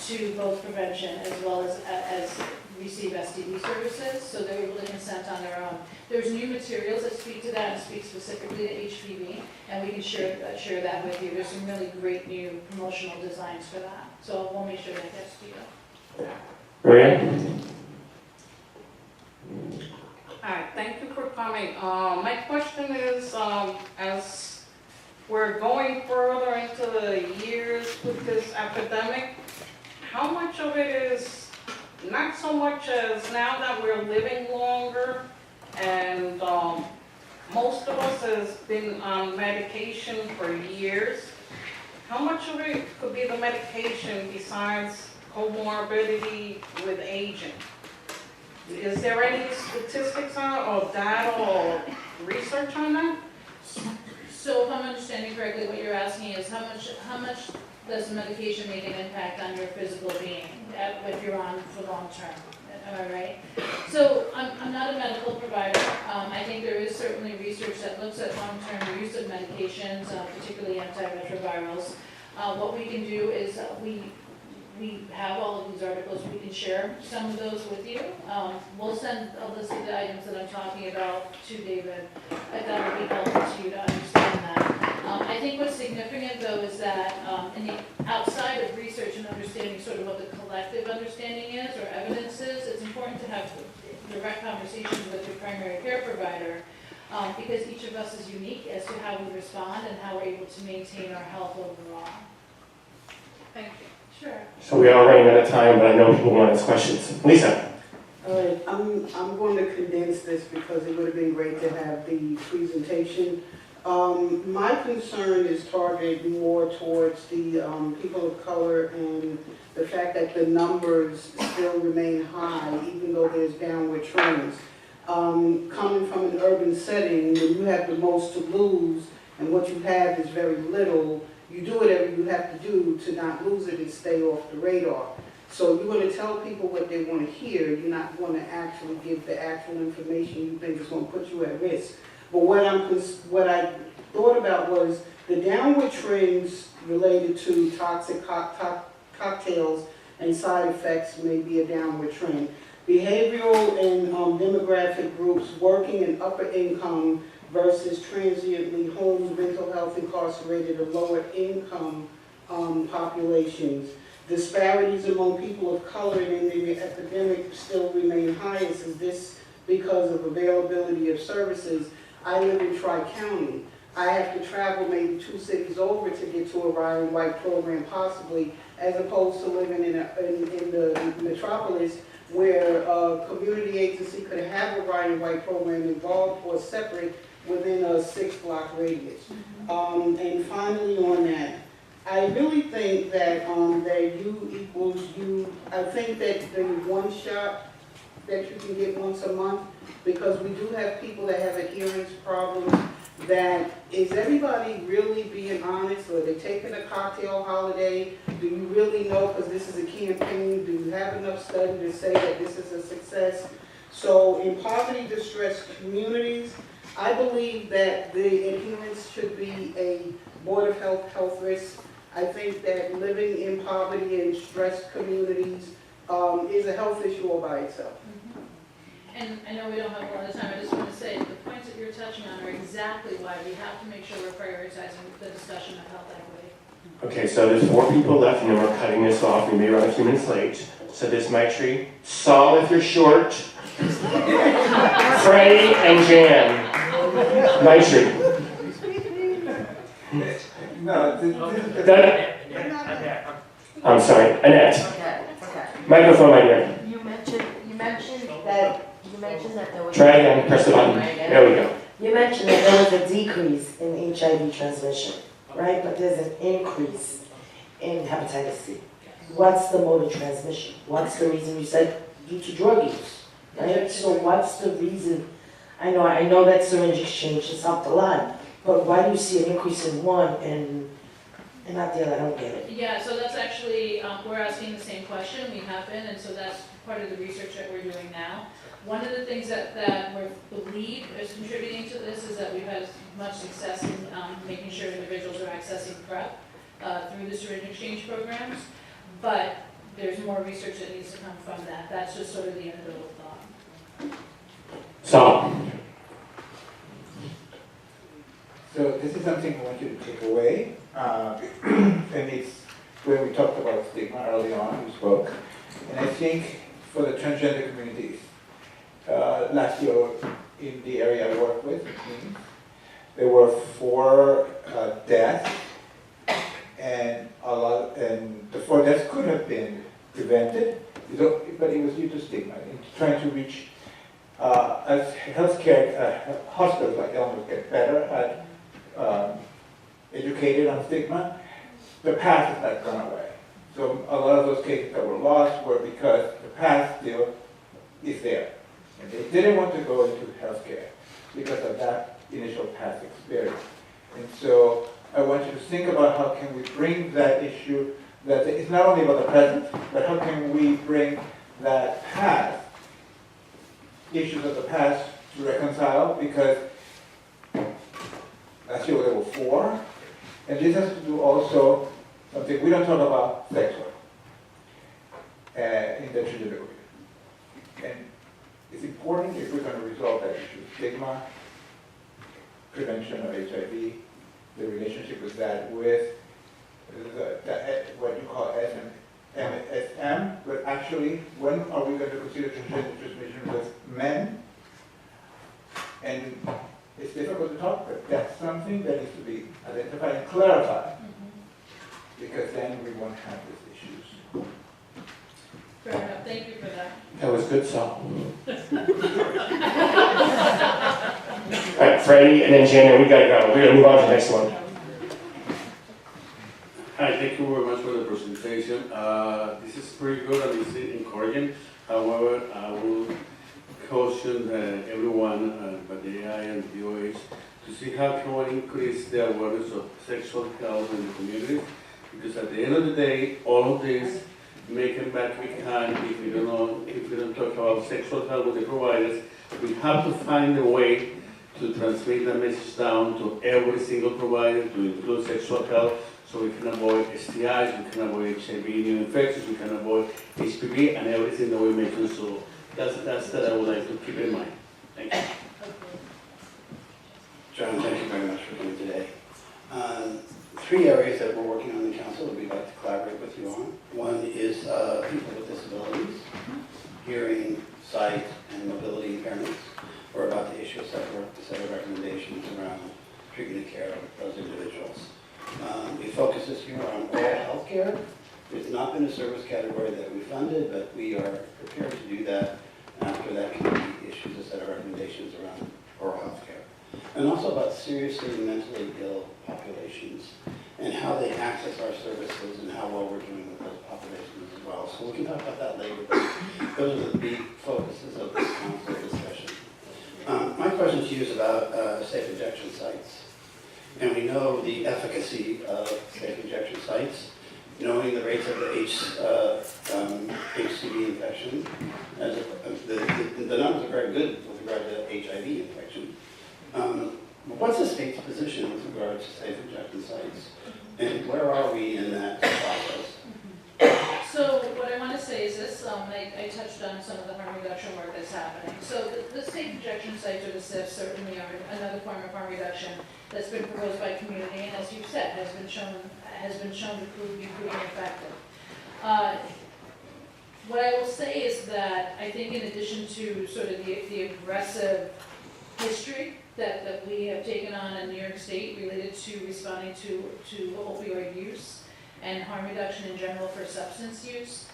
to both prevention as well as receive STD services, so they're able to consent on their own. There's new materials that speak to that and speak specifically to HPV, and we can share that with you. There's some really great new promotional designs for that, so we'll make sure that gets to you. Maria? Hi, thank you for coming. My question is, as we're going further into the years with this epidemic, how much of it is not so much as now that we're living longer and most of us has been on medication for years, how much of it could be the medication besides comorbidity with aging? Is there any statistics on or data or research on that? So if I'm understanding correctly, what you're asking is how much does the medication make an impact on your physical being if you're on for long term? Am I right? So I'm not a medical provider. I think there is certainly research that looks at long-term use of medications, particularly antiretrovirals. What we can do is we have all of these articles. We can share some of those with you. We'll send a list of the items that I'm talking about to David. That would be helpful to you to understand that. I think what's significant, though, is that outside of research and understanding sort of what the collective understanding is or evidence is, it's important to have direct conversations with your primary care provider because each of us is unique as to how we respond and how we're able to maintain our health overall. Thank you. Sure. So we are running out of time, but I know people want to ask questions. Lisa? All right, I'm going to condense this because it would have been great to have the presentation. My concern is targeted more towards the people of color and the fact that the numbers still remain high, even though there's downward trends. Coming from an urban setting, when you have the most to lose and what you have is very little, you do whatever you have to do to not lose it and stay off the radar. So you're going to tell people what they want to hear. You're not going to actually give the actual information you think is going to put you at risk. But what I thought about was the downward trends related to toxic cocktails and side effects may be a downward trend. Behavioral and demographic groups working in upper income versus transiently homes, mental health incarcerated, or lower income populations. Disparities among people of color in the epidemic still remain highest. Is this because of availability of services? I live in Tri-County. I have to travel maybe 2 cities over to get to a Ryan White program possibly, as opposed to living in the metropolis where a community agency could have a Ryan White program involved or separate within a 6-block radius. And finally on that, I really think that that U equals U. I think that the one shot that you can get once a month, because we do have people that have adherence problems, that is everybody really being honest, or are they taking a cocktail holiday? Do you really know, because this is a campaign, do you have enough study to say that this is a success? So in poverty-distressed communities, I believe that the adherence should be a Board of Health risk. I think that living in poverty and stressed communities is a health issue all by itself. And I know we don't have a lot of time, I just want to say the points that you're touching on are exactly why we have to make sure we're prioritizing the discussion of health equity. Okay, so there's 4 people left, and then we're cutting this off. We may run a few minutes late. So this Maitri, Saul if you're short, Frey and Jan. Maitri. I'm sorry, Annette. Okay. Microphone, my dear. You mentioned that there was. Try again, press the button. There we go. You mentioned that there was a decrease in HIV transmission, right? But there's an increase in hepatitis C. What's the mode of transmission? What's the reason? You said due to drug use, right? So what's the reason? I know that syringe exchange has helped a lot, but why do you see an increase in one and not the other? I don't get it. Yeah, so that's actually, we're asking the same question, we have been, and so that's part of the research that we're doing now. One of the things that we believe is contributing to this is that we've had much success in making sure individuals are accessing PrEP through the syringe exchange programs. But there's more research that needs to come from that. That's just sort of the anecdotal thought. So this is something I want you to take away, and it's when we talked about stigma early on, we spoke, and I think for the transgender communities, last year in the area I work with, there were 4 deaths, and the 4 deaths could have been prevented, but it was due to stigma, in trying to reach, as healthcare, hospitals like Elmwood get better at educated on stigma, the past has not gone away. So a lot of those cases that were lost were because the past still is there. And they didn't want to go into healthcare because of that initial past experience. And so I want you to think about how can we bring that issue, that it's not only about the present, but how can we bring that past, issues of the past to reconcile, because last year there were 4, and this has to do also something we don't talk about, sex work in the transgender community. And it's important if we're going to resolve that issue, stigma, prevention of HIV, the relationship with that, with what you call MSM, but actually, when are we going to consider transgender transmission with men? And it's difficult to talk, but that's something that needs to be identified and clarified, because then we won't have these issues. Fair enough, thank you for that. That was good, Sal. All right, Freddie, and then Janet, we gotta go. We're gonna move on to the next one. Hi, thank you very much for the presentation. This is pretty good and it's encouraging. However, I will caution everyone, but the AI and the DOH, to see how can we increase the awareness of sexual health in the community. Because at the end of the day, all of this, make it back we can, if we don't talk about sexual health with the providers, we have to find a way to transmit the message down to every single provider to include sexual health, so we can avoid STIs, we can avoid HIV new infections, we can avoid HPV and everything that we mentioned. So that's that I would like to keep in mind. Thank you. John, thank you very much for coming today. 3 areas that we're working on in the council that we'd like to collaborate with you on. One is people with disabilities, hearing, sight, and mobility impairments. We're about to issue a set of recommendations around treatment and care of those individuals. We focus this year on oral health care. It's not been a service category that we funded, but we are prepared to do that after that committee issues a set of recommendations around oral health care. And also about seriously mentally ill populations and how they access our services and how well we're doing with those populations as well. So we can talk about that later, but those are the big focuses of this council discussion. My question to you is about safe injection sites. And we know the efficacy of safe injection sites, knowing the rates of the HCV infection. The numbers are very good with regard to HIV infection. What's the state's position with regard to safe injection sites? And where are we in that process? So what I want to say is this, I touched on some of the harm reduction work that's happening. So the safe injection sites, or the SIFs, certainly are another form of harm reduction that's been proposed by community, and as you've said, has been shown to be proven effective. What I will say is that I think in addition to sort of the aggressive history that we have taken on in New York State related to responding to opioid use and harm reduction in general for substance use,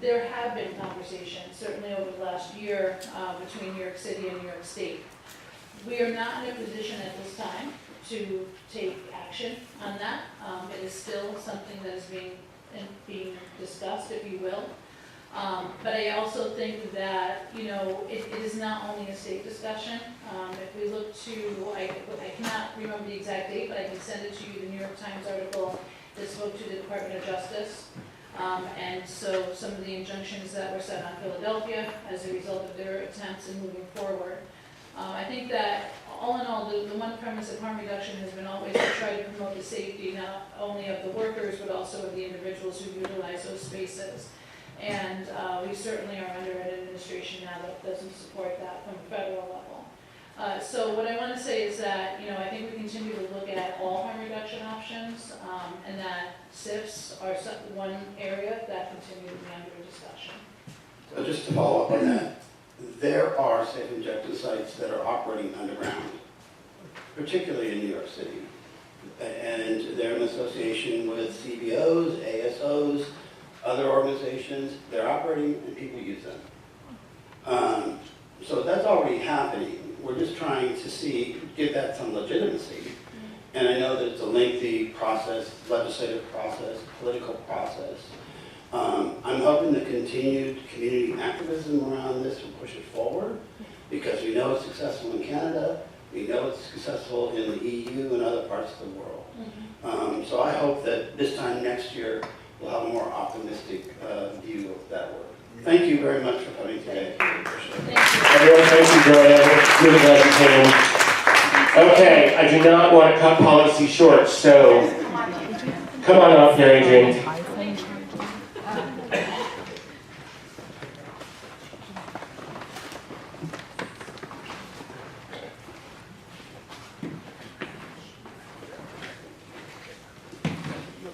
there have been conversations, certainly over the last year, between New York City and New York State. We are not in a position at this time to take action on that. It is still something that is being discussed, if you will. But I also think that, it is not only a state discussion. If we look to, I cannot remember the exact date, but I can send it to you, the New York Times article that spoke to the Department of Justice. And so some of the injunctions that were set on Philadelphia as a result of their attempts in moving forward. I think that all in all, the one premise of harm reduction has been always to try to promote the safety not only of the workers, but also of the individuals who utilize those spaces. And we certainly are under an administration now that doesn't support that from a federal level. So what I want to say is that, I think we continue to look at all harm reduction options, and that SIFs are one area that continue to be under discussion. So just to follow up on that, there are safe injection sites that are operating underground, particularly in New York City. And they're in association with CBOs, ASOs, other organizations. They're operating and people use them. So that's already happening. We're just trying to give that some legitimacy. And I know that it's a lengthy process, legislative process, political process. I'm hoping the continued community activism around this will push it forward, because we know it's successful in Canada, we know it's successful in the EU and other parts of the world. So I hope that this time next year we'll have a more optimistic view of that work. Thank you very much for coming today. Everyone, thank you, Joanne. Really glad you came. Okay, I do not want to cut policy short, so come on up here, Adrian.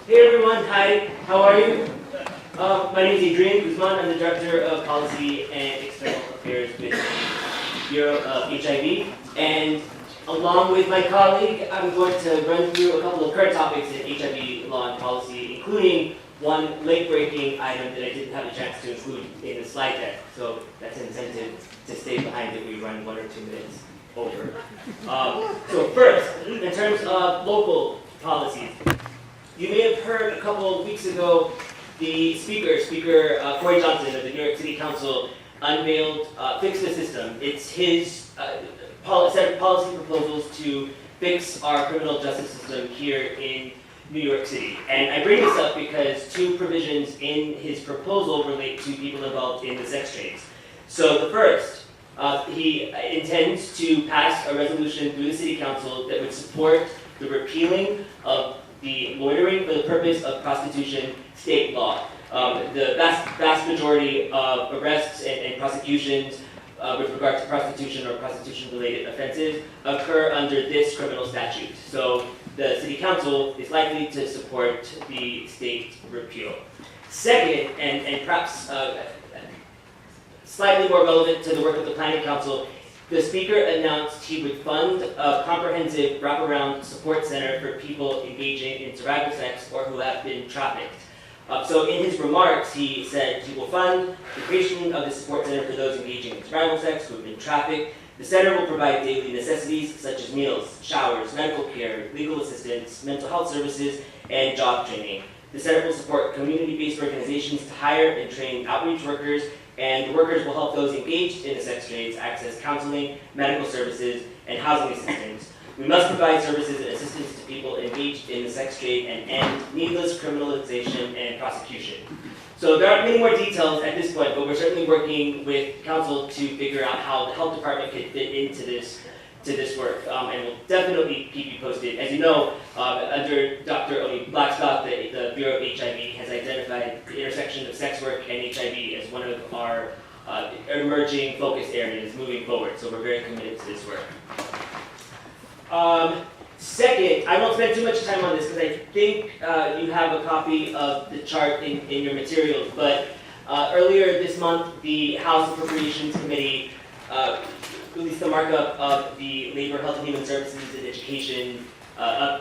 Hey everyone, hi, how are you? My name is Adrian Guzman. I'm the Director of Policy and External Affairs with the Bureau of HIV. And along with my colleague, I'm going to run through a couple of current topics in HIV law and policy, including one late-breaking item that I didn't have a chance to include in the slide deck. So that's an incentive to stay behind if we run 1 or 2 minutes over. So first, in terms of local policies, you may have heard a couple of weeks ago the Speaker Corey Johnson of the New York City Council unveiled Fix the System. It's his set of policy proposals to fix our criminal justice system here in New York City. And I bring this up because 2 provisions in his proposal relate to people involved in the sex trades. So the first, he intends to pass a resolution through the City Council that would support the repealing of the loitering for the purpose of prostitution state law. The vast majority of arrests and prosecutions with regard to prostitution or prostitution-related offenses occur under this criminal statute. So the City Council is likely to support the state repeal. Second, and perhaps slightly more relevant to the work of the Planning Council, the Speaker announced he would fund a comprehensive wraparound support center for people engaging in survival sex or who have been trafficked. So in his remarks, he said he will fund the creation of the support center for those engaging in survival sex who have been trafficked. The center will provide daily necessities such as meals, showers, medical care, legal assistance, mental health services, and job training. The center will support community-based organizations to hire and train outreach workers, and the workers will help those engaged in the sex trades access counseling, medical services, and housing assistance. We must provide services and assistance to people engaged in the sex trade and end needless criminalization and prosecution. So there aren't many more details at this point, but we're certainly working with council to figure out how the health department could fit into this work, and we'll definitely keep you posted. As you know, under Dr. Oni Blackstock, the Bureau of HIV has identified the intersection of sex work and HIV as one of our emerging focus areas moving forward, so we're very committed to this work. Second, I won't spend too much time on this because I think you have a copy of the chart in your materials, but earlier this month, the House Appropriations Committee released the markup of the Labor, Health and Human Services and Education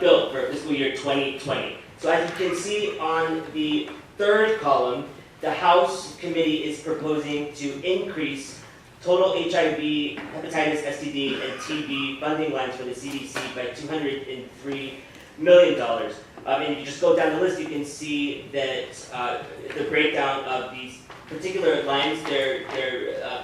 bill for fiscal year 2020. So as you can see on the third column, the House Committee is proposing to increase total HIV, hepatitis, STD, and TB funding lines for the CDC by $203 million. And if you just go down the list, you can see that the breakdown of these particular lines they're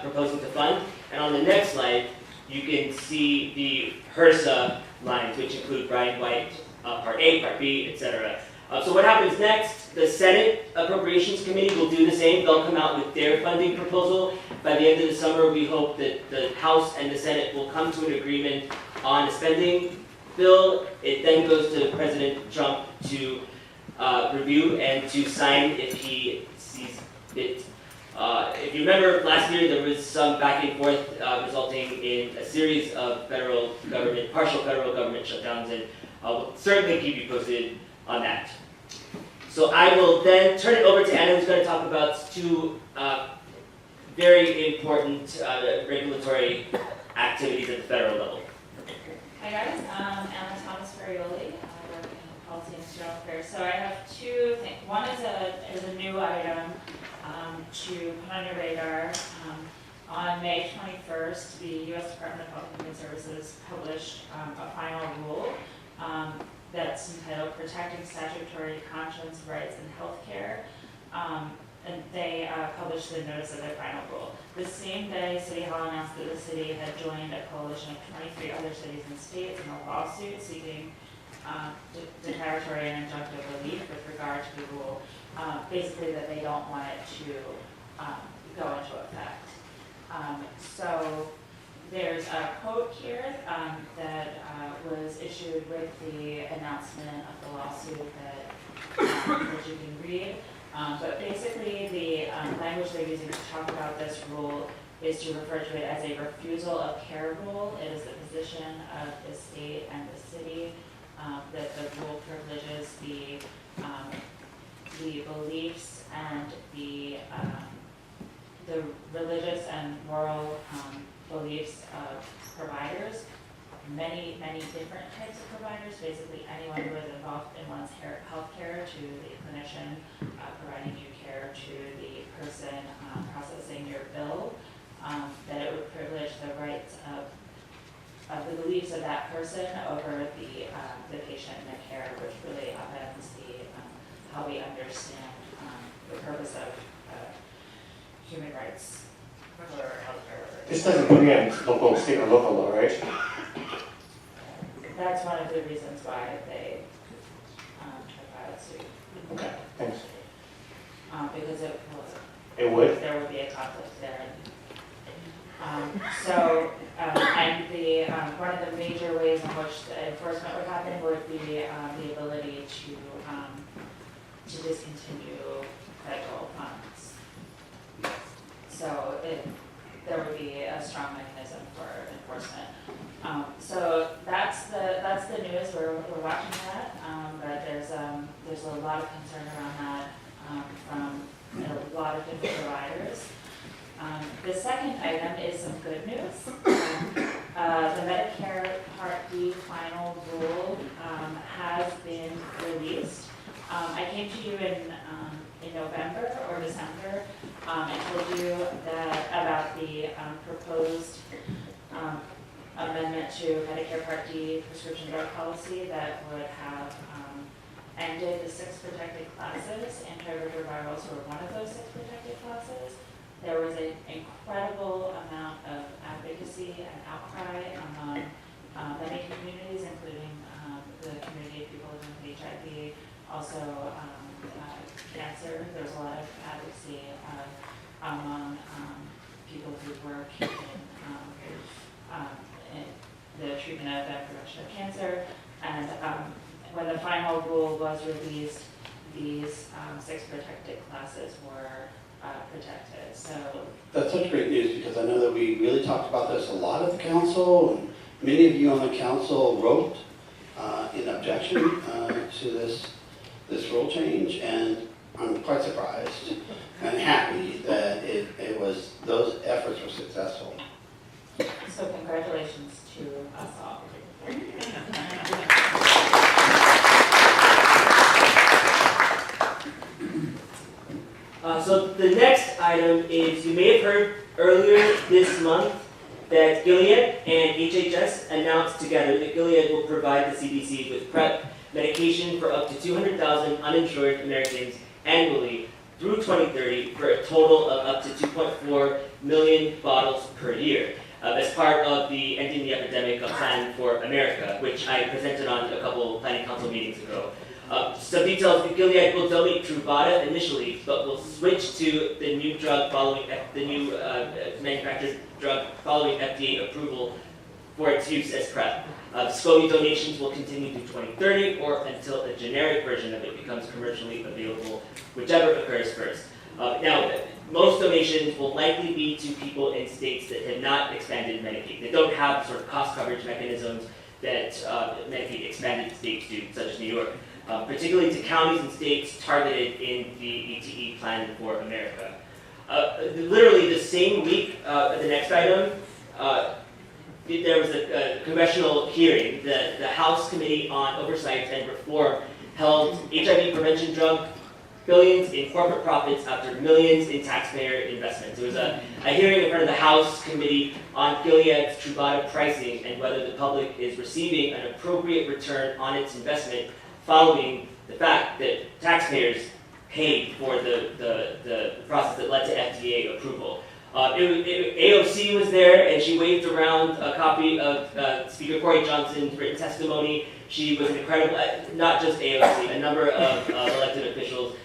proposing to fund. And on the next slide, you can see the HRSA lines, which include Brian White, Part A, Part B, etc. So what happens next? The Senate Appropriations Committee will do the same. They'll come out with their funding proposal. By the end of the summer, we hope that the House and the Senate will come to an agreement on a spending bill. It then goes to President Trump to review and to sign if he sees fit. If you remember last year, there was some back and forth resulting in a series of partial federal government shutdowns, and we'll certainly keep you posted on that. So I will then turn it over to Anna, who's going to talk about two very important regulatory activities at the federal level. Hi guys, Anna Thomas Ferrioli. I work in policy and external affairs. So I have two things. One is a new item to put on your radar. On May 21st, the U.S. Department of Health and Human Services published a final rule that's entitled Protecting Statutory Conscience Rights in Healthcare. And they published the notice of their final rule. The same day, City Hall announced that the city had joined a coalition of 23 other cities and states in a lawsuit seeking declaratory and injunctive relief with regard to the rule. Basically that they don't want it to go into effect. So there's a quote here that was issued with the announcement of the lawsuit that you can read. But basically, the language they're using to talk about this rule is to refer to it as a refusal of care rule. It is the position of the state and the city that the rule privileges the beliefs and the religious and moral beliefs of providers. Many different types of providers, basically anyone who is involved in one's health care, to the clinician providing you care, to the person processing your bill, that it would privilege the rights of the beliefs of that person over the patient and the care, which really upends how we understand the purpose of human rights for healthcare. This doesn't preempt local, state, or local law, right? That's one of the reasons why they filed suit. Okay, thanks. Because It would? there would be a conflict there. And one of the major ways in which the enforcement would happen would be the ability to discontinue federal funds. So there would be a strong mechanism for enforcement. So that's the news. We're watching that, but there's a lot of concern around that from a lot of different providers. The second item is some good news. The Medicare Part D final rule has been released. I came to you in November or December and told you that about the proposed amendment to Medicare Part D prescription drug policy that would have ended the 6 protected classes. Antiretrovirals were one of those 6 protected classes. There was an incredible amount of advocacy and outcry among many communities, including the community of people living with HIV, also cancer. There's a lot of advocacy among people who work in the treatment of and prevention of cancer. And when the final rule was released, these 6 protected classes were protected. So That's such great news, because I know that we really talked about this a lot at the council, and many of you on the council wrote in objection to this rule change, and I'm quite surprised and happy that those efforts were successful. So congratulations to us all. So the next item is, you may have heard earlier this month that Gilead and HHS announced together that Gilead will provide the CDC with PrEP medication for up to 200,000 uninsured Americans annually through 2030 for a total of up to 2.4 million bottles per year. As part of the Ending the Epidemic Plan for America, which I presented on a couple planning council meetings ago. Some details: Gilead will donate Truvada initially, but will switch to the new drug following the new manufactured drug following FDA approval for its use as PrEP. Descovy donations will continue through 2030 or until a generic version of it becomes commercially available, whichever occurs first. Now, most donations will likely be to people in states that have not expanded Medicaid, that don't have sort of cost coverage mechanisms that Medicaid expanded states do, such as New York, particularly to counties and states targeted in the ETE Plan for America. Literally the same week, the next item, there was a congressional hearing. The House Committee on Oversight and Reform held HIV prevention drug billions in corporate profits after millions in taxpayer investments. There was a hearing in front of the House Committee on Gilead's Truvada pricing and whether the public is receiving an appropriate return on its investment following the fact that taxpayers paid for the process that led to FDA approval. AOC was there, and she waved around a copy of Speaker Corey Johnson's written testimony. She was an incredible, not just AOC, a number of elected officials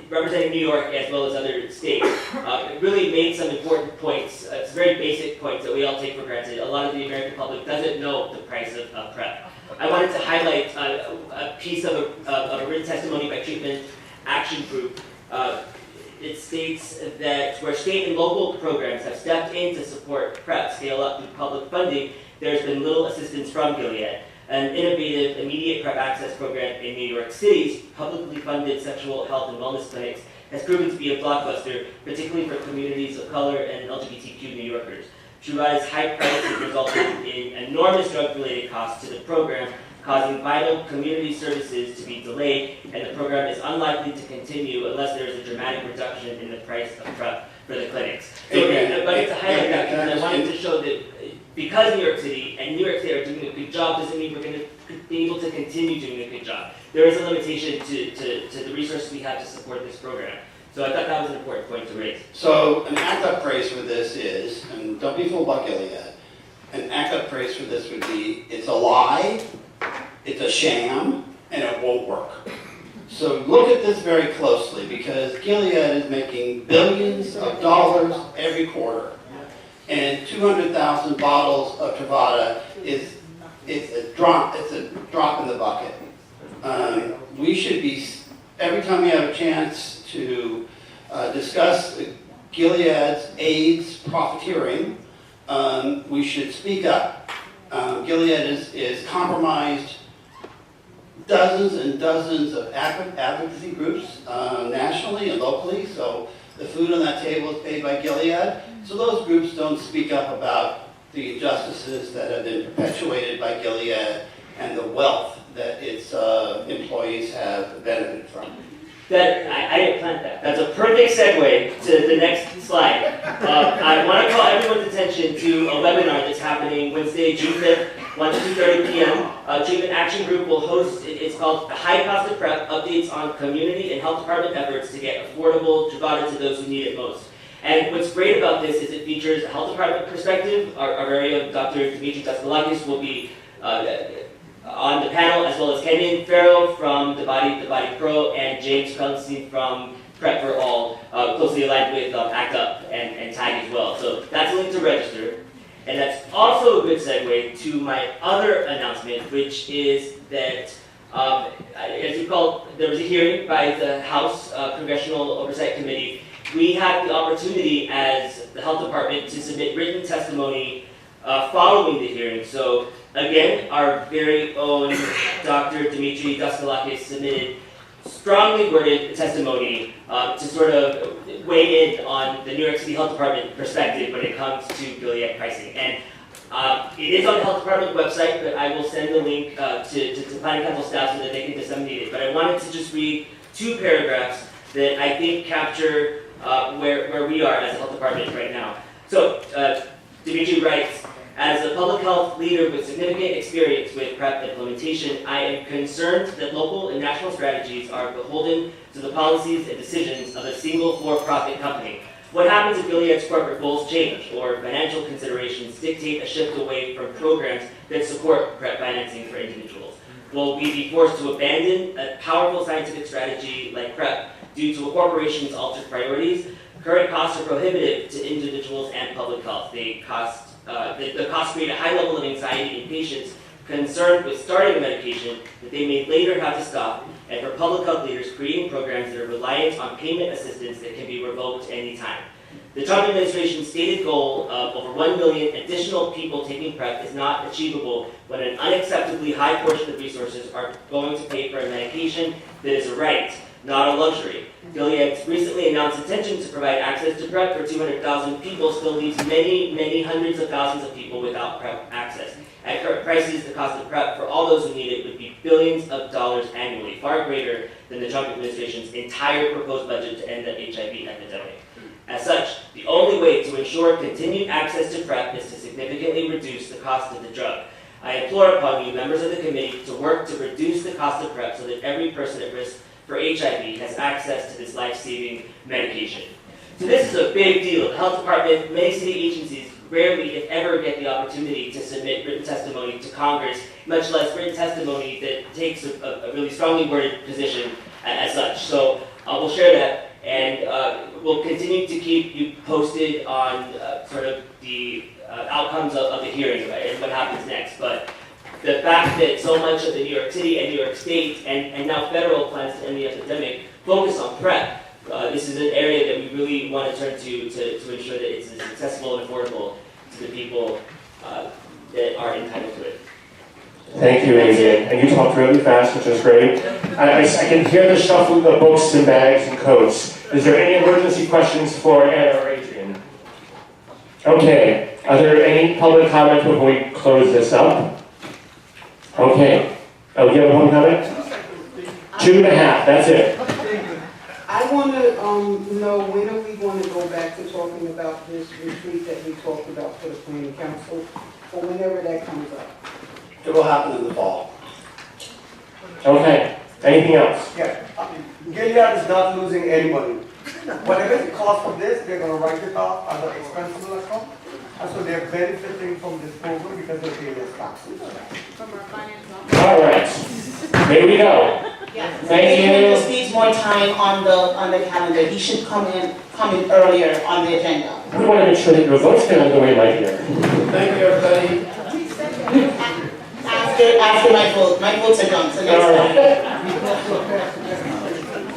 representing New York as well as other states. It really made some important points. It's very basic points that we all take for granted. A lot of the American public doesn't know the price of PrEP. I wanted to highlight a piece of a written testimony by Treatment Action Group. It states that where state and local programs have stepped in to support PrEP scale up through public funding, there's been little assistance from Gilead. An innovative immediate PrEP access program in New York City's publicly funded sexual health and wellness clinics has proven to be a blockbuster, particularly for communities of color and LGBTQ New Yorkers. Truvada's high price has resulted in enormous drug-related costs to the program, causing vital community services to be delayed, and the program is unlikely to continue unless there is a dramatic reduction in the price of PrEP for the clinics. So I wanted to highlight that because I wanted to show that because New York City and New York State are doing a good job doesn't mean we're going to be able to continue doing a good job. There is a limitation to the resources we have to support this program. So I thought that was an important point to raise. So an ACT-UP phrase for this is, and don't be fooled by Gilead, an ACT-UP phrase for this would be, it's a lie, it's a sham, and it won't work. So look at this very closely because Gilead is making billions of dollars every quarter. And 200,000 bottles of Truvada is a drop in the bucket. We should be, every time we have a chance to discuss Gilead's AIDS profiteering, we should speak up. Gilead is compromised dozens and dozens of advocacy groups nationally and locally, so the food on that table is paid by Gilead. So those groups don't speak up about the injustices that have been perpetuated by Gilead and the wealth that its employees have benefited from. I didn't plant that. That's a perfect segue to the next slide. I want to call everyone's attention to a webinar that's happening Wednesday, June 5th, 1 to 2:30 p.m. Treatment Action Group will host, it's called The High Cost of PrEP, Updates on Community and Health Department Efforts to Get Affordable Truvada to Those Who Need It Most. And what's great about this is it features a health department perspective. Our very own Dr. Dimitri Daskalakis will be on the panel, as well as Kenyon Farrow from The Body Pro, and James Pellenstein from PrEP for All, closely aligned with ACT UP and TAG as well. So that's a link to register. And that's also a good segue to my other announcement, which is that, as you call, there was a hearing by the House Congressional Oversight Committee. We had the opportunity as the health department to submit written testimony following the hearing. So again, our very own Dr. Dimitri Daskalakis submitted strongly worded testimony to sort of weigh in on the New York City Health Department perspective when it comes to Gilead pricing. And it is on the Health Department website, but I will send the link to Planning Council staff so that they can disseminate it. But I wanted to just read two paragraphs that I think capture where we are as a health department right now. So Dimitri writes, as a public health leader with significant experience with PrEP implementation, I am concerned that local and national strategies are beholden to the policies and decisions of a single for-profit company. What happens if Gilead's corporate goals change or financial considerations dictate a shift away from programs that support PrEP financing for individuals? will we be forced to abandon a powerful scientific strategy like PrEP due to a corporation's altered priorities? Current costs are prohibitive to individuals and public health. The costs create a high level of anxiety in patients concerned with starting a medication that they may later have to stop, and for public health leaders creating programs that are reliant on payment assistance that can be revoked anytime. The Trump administration's stated goal of over 1 million additional people taking PrEP is not achievable when an unacceptably high portion of resources are going to pay for a medication that is a right, not a luxury. Gilead's recently announced intention to provide access to PrEP for 200,000 people still leaves many, many hundreds of thousands of people without PrEP access. At current prices, the cost of PrEP for all those who need it would be billions of dollars annually, far greater than the Trump administration's entire proposed budget to end the HIV epidemic. As such, the only way to ensure continued access to PrEP is to significantly reduce the cost of the drug. I implore upon you, members of the committee, to work to reduce the cost of PrEP so that every person at risk for HIV has access to this life-saving medication. So this is a big deal. The health department, many city agencies rarely, if ever, get the opportunity to submit written testimony to Congress, much less written testimony that takes a really strongly worded position as such. So we'll share that, and we'll continue to keep you posted on sort of the outcomes of the hearing, right, and what happens next. But the fact that so much of the New York City and New York State and now federal plans to end the epidemic focus on PrEP, this is an area that we really want to turn to ensure that it's as accessible and affordable to the people that are entitled to it. Thank you, Adrian. And you talked really fast, which is great. I can hear the shuffling of books and bags and coats. Is there any emergency questions for Anna or Adrian? Okay. Are there any public comments before we close this up? Okay. Oh, you have a public comment? 2.5, that's it. I want to know, when are we going to go back to talking about this retreat that we talked about for the planning council, or whenever that comes up? It will happen in the fall. Okay. Anything else? Yeah, Gilead is not losing any money. Whatever the cost of this, they're going to write it off as an expensive account. And so they're benefiting from this program because they pay less taxes. From our finance office. All right. There we go. Thank He you. just needs more time on the calendar. He should come in earlier on the agenda. We want to make sure that your vote's going to go away, my dear. Thank you, everybody. After my votes are done, so next time.